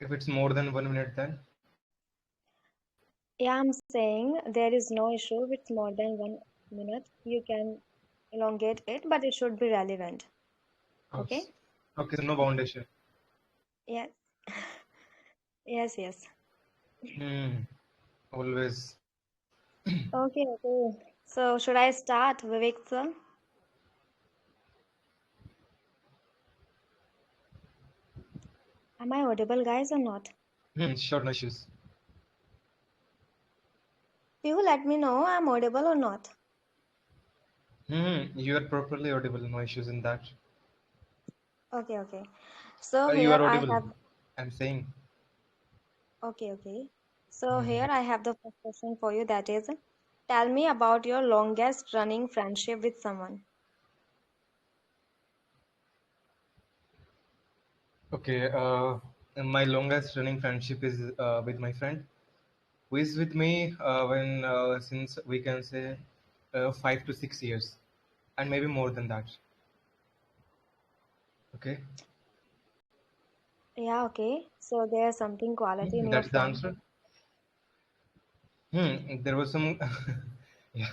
If it's more than 1 minute, then Yeah, I'm saying there is no issue with more than 1 minute. You can elongate it, but it should be relevant. okay, Okay? okay, so no foundation. Yes. Yes. Hmm. Always. Okay. So should I start, Vivek sir? Am I audible, guys, or not? Sure, no issues. You let me know I'm audible or not. You are properly audible. No issues in that. Okay, okay. So You here are I audible. have, I'm saying. okay, okay. So Hmm. here I have the first question for you, that is, tell me about your longest running friendship with someone. Okay. My longest running friendship is with my friend, who is with me when since we can say 5 to 6 years, and maybe more than that. Okay. Yeah, okay. So there's something quality in your That's the friend. answer. There was some yeah.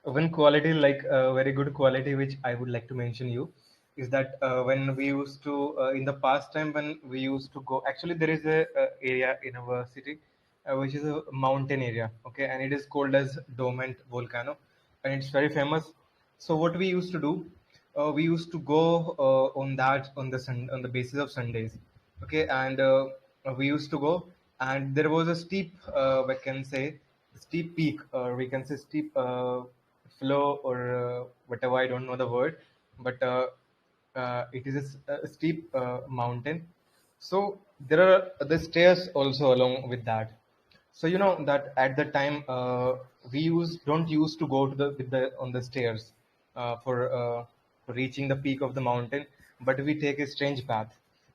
One quality, like very good quality, which I would like to mention you, is that when we used to in the past time when we used to go. Actually, there is a area in our city, which is a mountain area. Okay, and it is called as Dormant Volcano, and it's very famous. So what we used to do, we used to go on that on the basis of Sundays. Okay, and we used to go, and there was a steep, we can say, steep peak, or we can say steep flow, or whatever. I don't know the word, but it is a steep mountain. So there are the stairs also along with that. So you know that at the time we don't used to go to the with the on the stairs for reaching the peak of the mountain, but we take a strange path.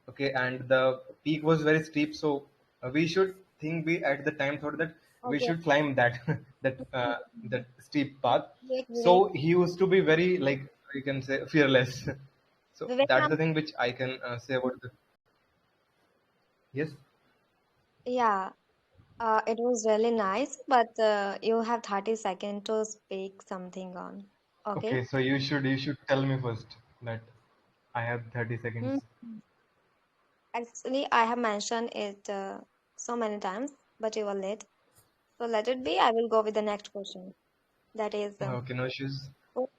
Okay, and the peak was very steep, so we should think we at the time thought that we Okay, should climb that that steep path. wait, wait. So he used to be very, like, you can say, fearless. So that's the Vivekanand, thing which I can say about the. Yes. yeah, it was really nice, but you have 30 seconds to speak something on. Okay? Okay, so you should tell me first that I have 30 Hmm. seconds. Actually, I have mentioned it so many times, but you were late. So let it be. I will go with the next question. That is, Okay, no issues. what,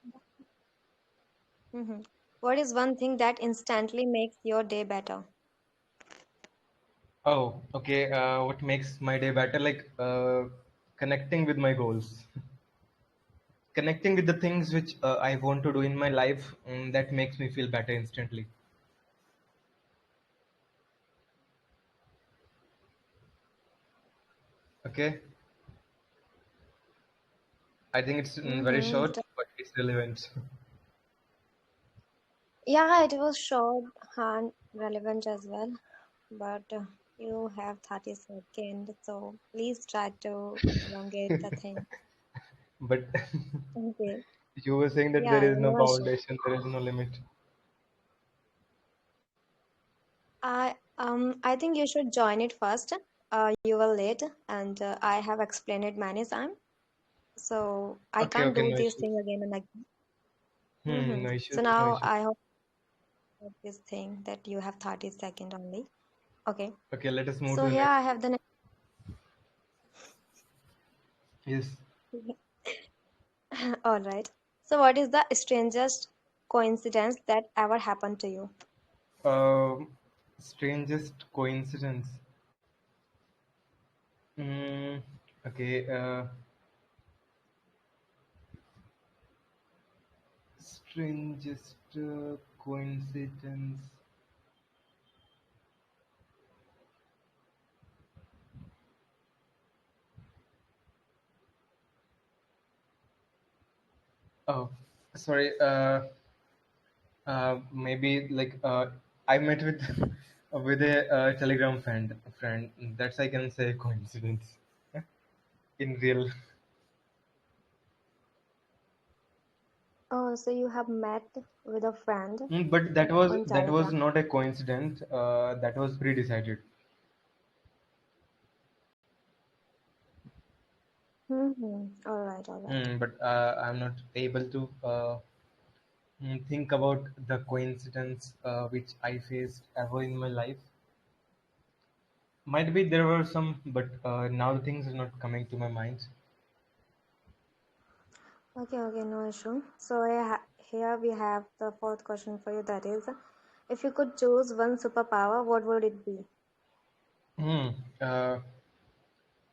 mhm. What is one thing that instantly makes your day better? Oh, okay. What makes my day better? Like connecting with my goals, connecting with the things which I want to do in my life. That makes me feel better instantly. Okay, I think it's very Mm-hmm. short, but it's relevant. Yeah, it was short and relevant as well, but you have 30 seconds, so please try to elongate the thing. But Okay. you were saying that there Yeah, is yeah, no no issue. foundation, there is no limit. I think you should join it first. You were late, and I have explained it many times, so I Okay, can't okay, do no this issues. thing again and again. Mm-hmm. No So issues, no now issues. I hope this thing that you have 30 seconds only. Okay. Okay, let us move to So the here next. I have the next. Yes. All right. So what is the strangest coincidence that ever happened to you? Um, Strangest coincidence. Mm, okay. Strangest coincidence. Oh, sorry. Maybe like I met with with a Telegram friend. Friend. That's, I can say, coincidence in real. Oh, so you have met with a friend But on that was Telegram. not a coincidence. That was pre-decided. Mm-hmm. All right, all right. But I'm not able to think about the coincidence which I faced ever in my life. Might be there were some, but now the things are not coming to my mind. Okay, okay, no issue. So here we have the fourth question for you. That is, if you could choose one superpower, what would it be? Hmm. Uh,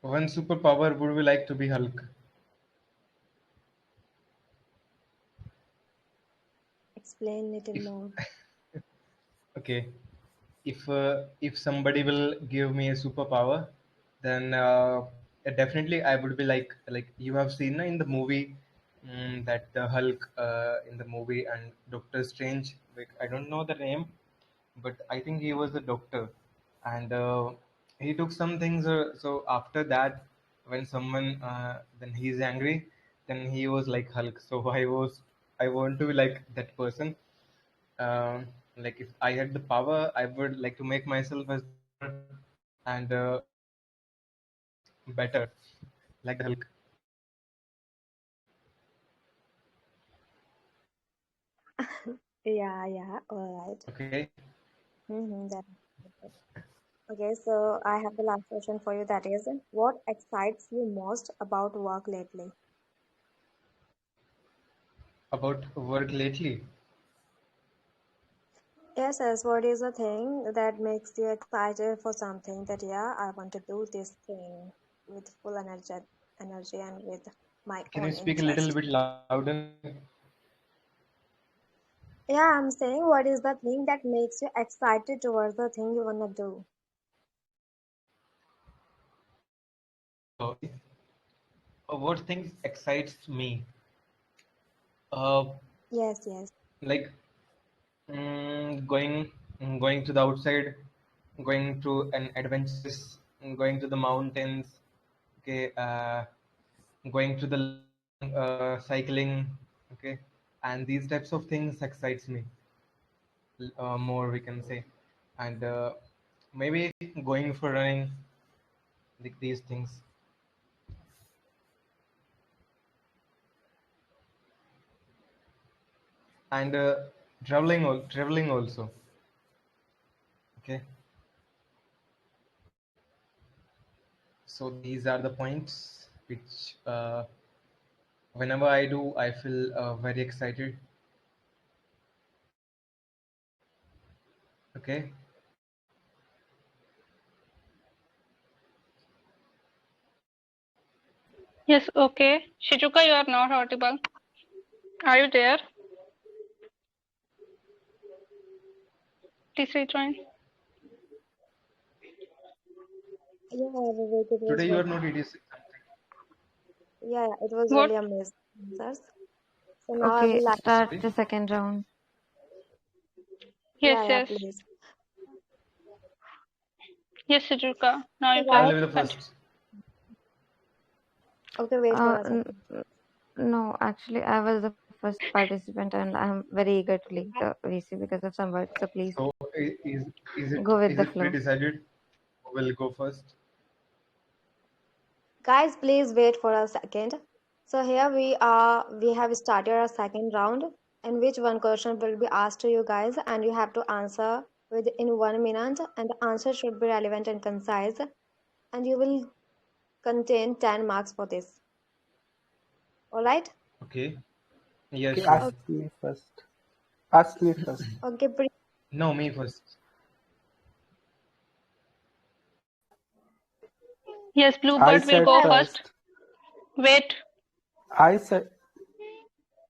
One superpower would we like to be Hulk. explain little more. Okay, if somebody will give me a superpower, then definitely I would be like you have seen in the movie, that the Hulk in the movie and Doctor Strange. Like, I don't know the name, but I think he was a doctor, and he took some things. So after that, when someone then he's angry, then he was like Hulk. So I want to be like that person. Like if I had the power, I would like to make myself as bigger and better, like the Hulk. Yeah, all right. Okay. That. Okay, so I have the last question for you. That is, what excites you most about work lately? About work lately. Yes, what is the thing that makes you excited for something that, yeah, I want to do this thing with full energy and with my Can you own speak a little interest? bit louder? Yeah, I'm saying, what is the thing that makes you excited towards the thing you wanna do? Okay. What things excites me? Uh, Yes. like going going to the outside, going to an adventurous, going to the mountains. Okay. Going to the long cycling. Okay, and these types of things excites me more, we can say, and maybe going for running, like these things, and traveling also. Okay, so these are the points which whenever I do, I feel very excited. Okay. Yes, okay. Shizuka, you are not audible. Are you there? Please rejoin. Yeah, Vivek, it was Today you very, are not eating something. yeah, it was What? really amazing answers. So now I Okay, will like, start Sorry. the second round. Yes, yeah, yes. please. Yes, Shizuka. Now So you I can guys, will be the continue. first. okay, wait for a N second. no, actually, I was the first participant, and I'm very eager to leave the VC because of some work. So please So go with is the it flow. pre-decided who will go first? Guys, please wait for a second. So here we have started our second round in which one question will be asked to you guys and you have to answer within 1 minute and the answer should be relevant and concise and you will contain 10 marks for this. All right? Okay. Yeah, Okay, sure. Okay, ask me first. Ask me first. okay, No, me first. Yes, I Bluebird will said go yeah, first. first. Wait. I said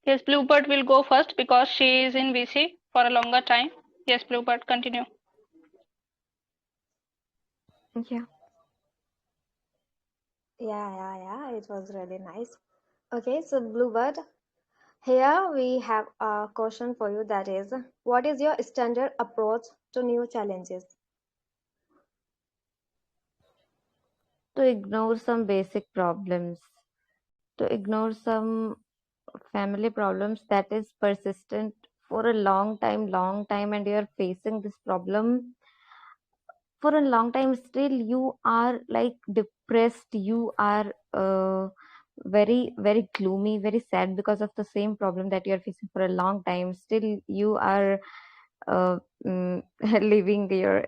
Yes, Bluebird will go first because she is in VC for a longer time. Yes, Bluebird, continue. Yeah. yeah, it was really nice. Okay, so Bluebird, here we have a question for you that is, what is your standard approach to new challenges? To ignore some basic problems, to ignore some family problems that is persistent for a long time, and you're facing this problem for a long time, still you are like depressed, you are very gloomy, very sad because of the same problem that you are facing for a long time. Still you are uh, mm, leaving your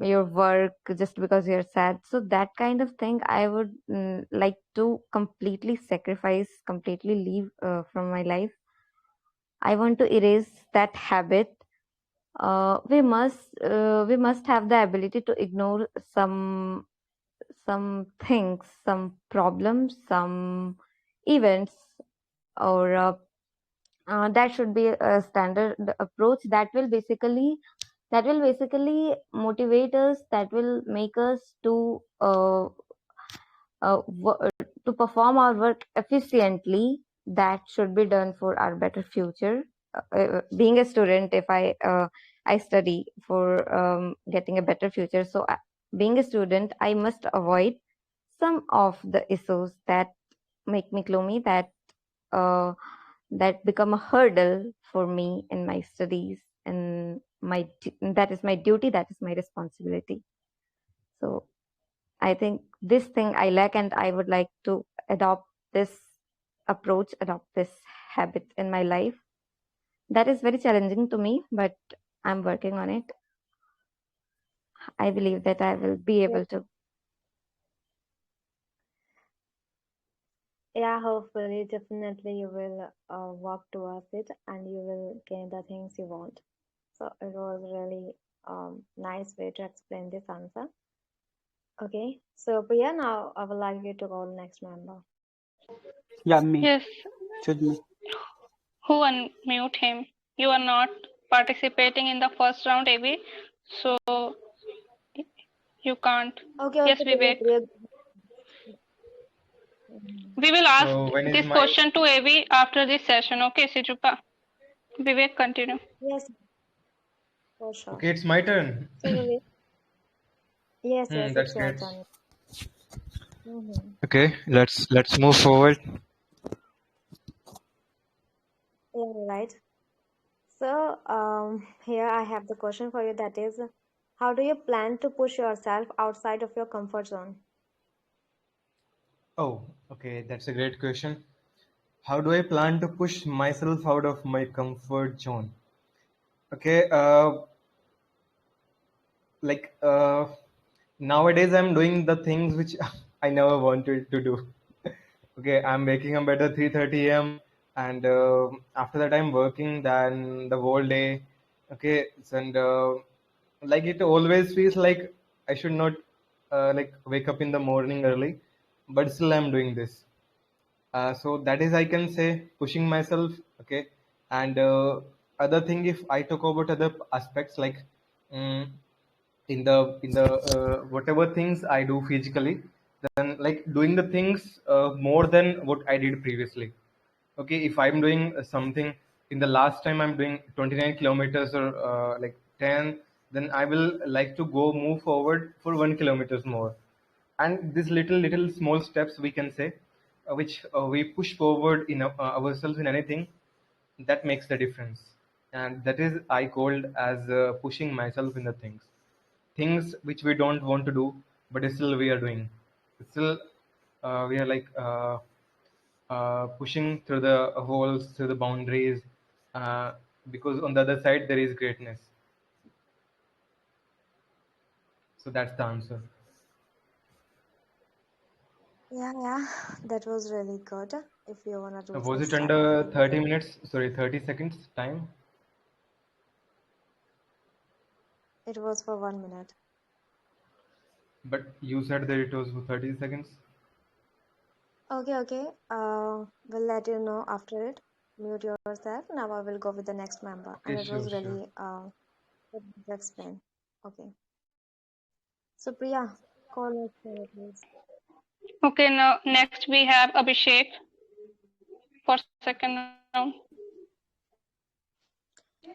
your work just because you're sad. So that kind of thing I would like to completely sacrifice, completely leave from my life. I want to erase that habit. We must have the ability to ignore some things, some problems, some events, or That should be a standard approach that will basically motivate us, that will make us to perform our work efficiently. That should be done for our better future. Being a student, if I study for getting a better future, so being a student, I must avoid some of the issues that make me gloomy, uh, that become a hurdle for me in my studies, and that is my duty, that is my responsibility. So I think this thing I lack, and I would like to adopt this approach, adopt this habit in my life. That is very challenging to me, but I'm working on it. I believe that I will be Yeah, able to. yeah, hopefully, definitely you will work towards it and you will gain the things you want. So it was really nice way to explain this answer. Okay, so Priya, now I would like you to call next member. Yeah, me. Yes. Choose me. Who unmute him? You are not participating in the first round, Avi, so you can't. Okay, Yes, okay, Priya, Vivek. Priya. Mhm. We will ask So when is this my question to Avi after this session. Okay, Shizuka. Vivek, continue. Yes, for sure. okay? It's my turn. So Vivek, yes, yes, That's it's your great. turn. Mm-hmm. Okay, let's move forward. Yeah, right. So here I have the question for you, that is, how do you plan to push yourself outside of your comfort zone? Oh, okay, that's a great question. How do I plan to push myself out of my comfort zone? Okay, like nowadays I'm doing the things which I never wanted to do. Okay, I'm waking up at 3:30 a.m. and after that I'm working then the whole day. Okay, and like it always feels like I should not like wake up in the morning early, but still I'm doing this. So that is I can say pushing myself. Okay, and other thing, if I talk about other aspects like um, in the whatever things I do physically, then like doing the things more than what I did previously. Okay, if I'm doing something in the last time I'm doing 29 kilometers or like 10, then I will like to go move forward for 1 kilometers more. And these little small steps we can say, which we push forward in ourselves in anything, that makes the difference. And that is I called as pushing myself in the things which we don't want to do, but still we are doing. Still we are like pushing through the holes, through the boundaries, uh, because on the other side there is greatness. So that's the answer. Yeah, yeah, that was really good. If you wanna do Was just it start the under 30 conversation. minutes? Sorry, 30 seconds time? It was for 1 minute. But you said that it was for 30 seconds. Okay, okay. We'll let you know after it. Mute yourself. Now I will go with the next member. And Okay, it was sure. really good to explain. Okay. So Priya, call next member, please. Okay, now next we have Abhishek for second round.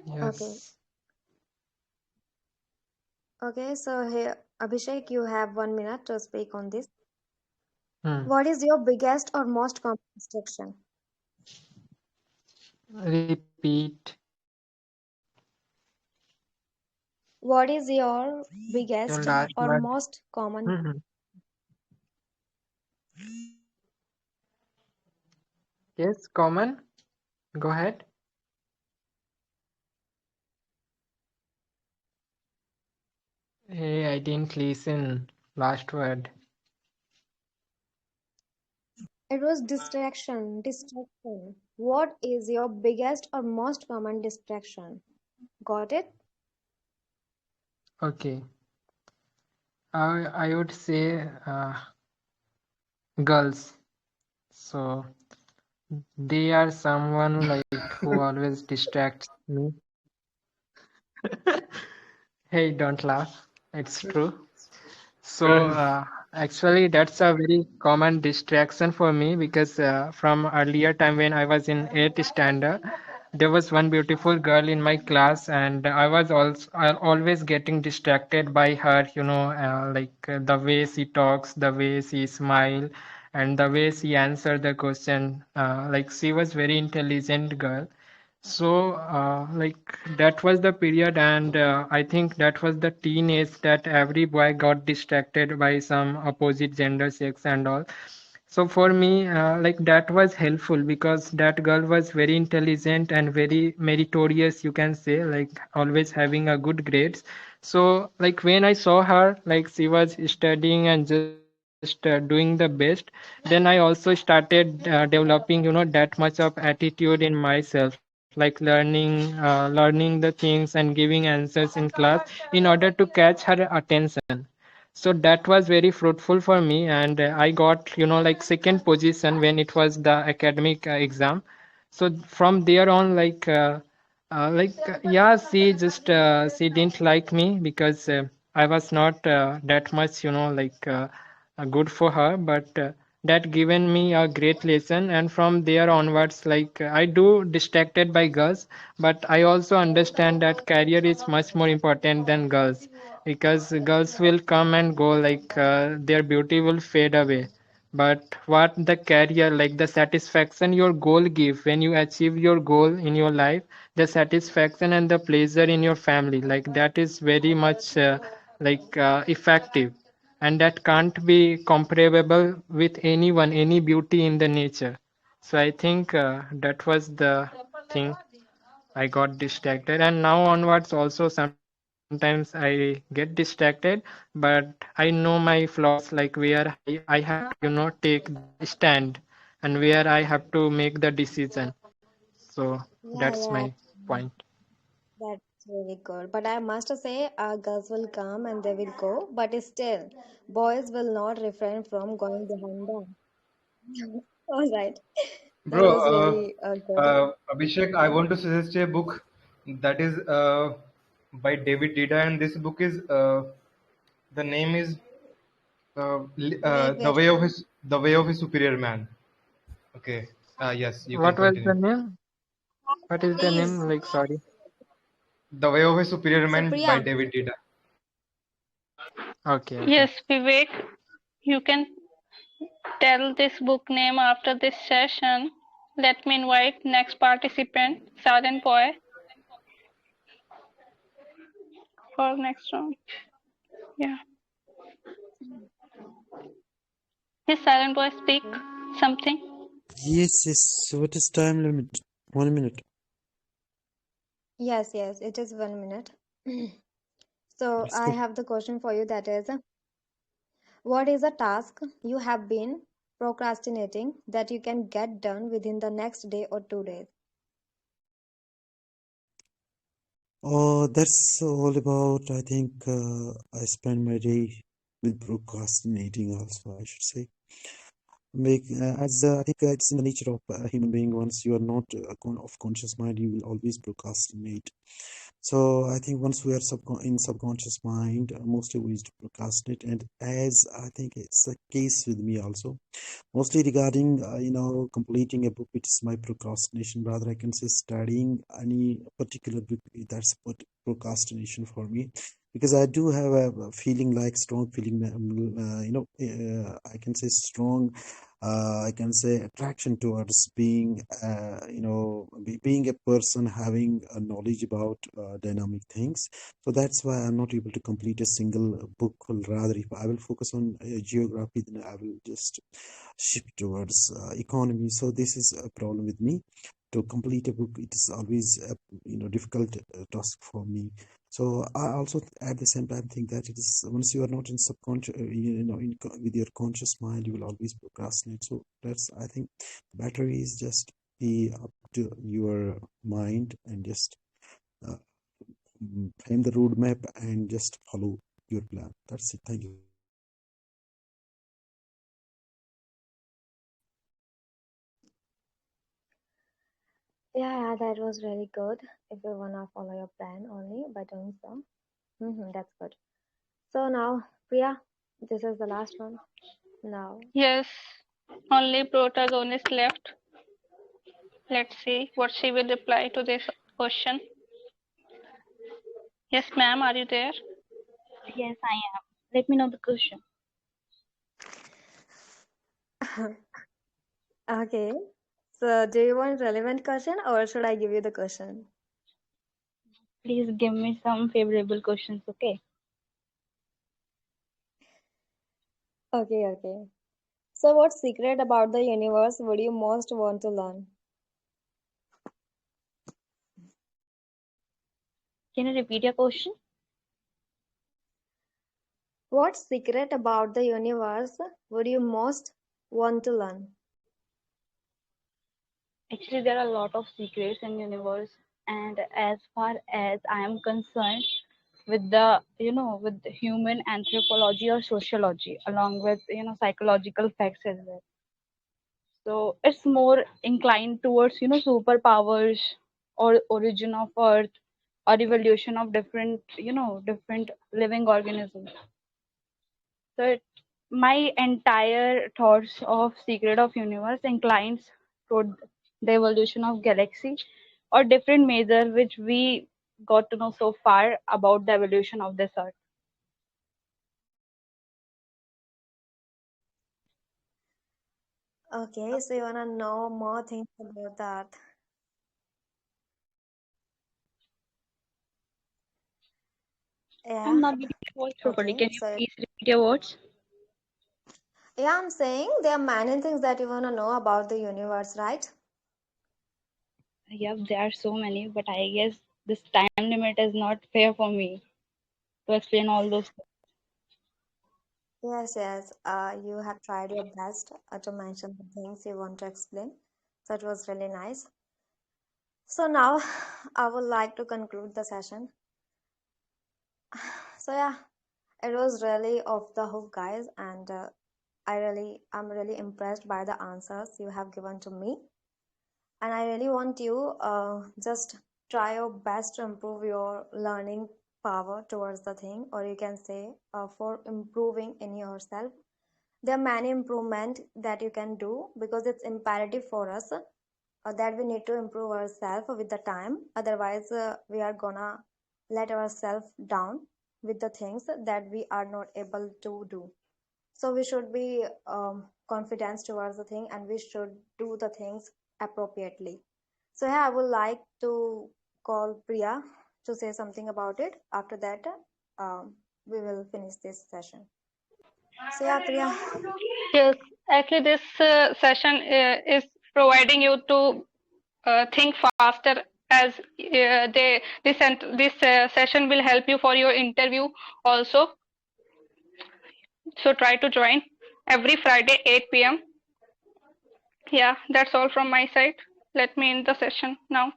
Okay. Yes. Okay, so here, Abhishek, you have 1 minute to speak on this. Hmm. What is your biggest or most common distraction? Repeat What is your your biggest last or word. most common? Hmm. Yes, common. Go ahead. Hey, I didn't listen. Last word. It was distraction. Distraction. What is your biggest or most common distraction? Got it? Okay. I would say girls. So They are someone like who always distracts me. Hey, don't laugh. It's true. So actually, that's a very common distraction for me because from earlier time when I was in 8th standard, there was one beautiful girl in my class, and I was also always getting distracted by her. The way she talks, the way she smile, and the way she answer the question. Like she was very intelligent girl. So, that was the period, and I think that was the teenage that every boy got distracted by some opposite gender, sex, and all. So for me, that was helpful because that girl was very intelligent and very meritorious, you can say, like always having a good grades. So like when I saw her, like she was studying and just doing the best, then I also started developing, that much of attitude in myself, like learning the things and giving answers in class in order to catch her attention. So that was very fruitful for me, and I got like second position when it was the academic exam. So from there on, yeah, she didn't like me because I was not that much good for her, but that given me a great lesson. And from there onwards, I do distracted by girls, but I also understand that career is much more important than girls, because girls will come and go, their beauty will fade away, but what the career, like the satisfaction your goal give when you achieve your goal in your life, the satisfaction and the pleasure in your family, like that is very much effective, and that can't be comparable with anyone, any beauty in the nature. So I think that was the thing. I got distracted, and now onwards also sometimes I get distracted, but I know my flaws, like where I have to take the stand, and where I have to make the decision. So Yeah, that's yeah, my point. that's very good. But I must say, girls will come and they will go, but still, boys will not refrain from going behind them. All right. That Bro, was very good. Abhishek, I want to suggest a book that is by David Dida, and this book is the name is Great The Way of a Superior Man. Okay. Yes, you can What was the continue. name? What is the name? Please, Like, sorry. The Way of a Superior Man by Supriya. David Dida. Okay, okay. Yes, Vivek, you can tell this book name after this session. Let me invite next participant, Silent Boy, for next round. Yeah. Yes, Silent Boy, speak something. Yes, yes. So what is time limit? 1 minute. Yes, yes, it is 1 minute. So Let's I go. have the question for you, that is, what is a task you have been procrastinating that you can get done within the next day or 2 days? Oh, that's all about. I think I spend my day with procrastinating. Also, I should say. As I think it's in the nature of a human being. Once you are not of conscious mind, you will always procrastinate. So I think once we are in subconscious mind, mostly we used to procrastinate, and as I think it's the case with me also, mostly regarding completing a book, it's my procrastination. Rather, I can say studying any particular book, that's procrastination for me, because I do have a feeling, like strong feeling, I can say strong, I can say attraction towards being, being a person having a knowledge about dynamic things. So that's why I'm not able to complete a single book. Rather, if I will focus on geography, then I will just shift towards economy. So this is a problem with me. To complete a book, it is always a difficult task for me. So I also at the same time think that it is, once you are not in subconscious, with your conscious mind, you will always procrastinate. So that's, I think, better is just be up to your mind and just uh, frame the roadmap and just follow your plan. That's it. Thank you. Yeah, that was really good. If you wanna follow your plan only by doing so. That's good. So now, Priya, this is the last one. Now, Yes, only protagonist left. Let's see what she will reply to this question. Yes, ma'am, are you there? Yes, I am. Let me know the question. okay. So, do you want relevant question or should I give you the question? Please give me some favorable questions, okay? Okay. So, what secret about the universe would you most want to learn? Can you repeat your question? What secret about the universe would you most want to learn? Actually, there are a lot of secrets in universe, and as far as I am concerned, with the with the human anthropology or sociology, along with psychological facts as well. So it's more inclined towards superpowers or origin of Earth or evolution of different living organisms. So my entire thoughts of secret of universe inclines toward the evolution of galaxy or different measure which we got to know so far about the evolution of this earth. Okay, so you wanna know more things about that. I'm Yeah, not getting your voice properly. okay. Can you So, please repeat your words? yeah, I'm saying there are many things that you wanna know about the universe, right? Yeah, there are so many, but I guess this time limit is not fair for me to explain all those things. Yes. You have tried your best to mention the things you want to explain. So it was really nice. So now I would like to conclude the session. So yeah, it was really off the hook, guys, and I'm really impressed by the answers you have given to me. And I really want you just try your best to improve your learning power towards the thing, or you can say for improving in yourself. There are many improvement that you can do because it's imperative for us that we need to improve ourselves with the time. Otherwise, we are gonna let ourselves down with the things that we are not able to do. So we should be confident towards the thing and we should do the things appropriately. So yeah, I would like to call Priya to say something about it. After that, we will finish this session. So yeah, Priya. Yes, actually, this session is providing you to think faster as this session will help you for your interview also. So try to join every Friday 8 p.m. Yeah, that's all from my side. Let me end the session now.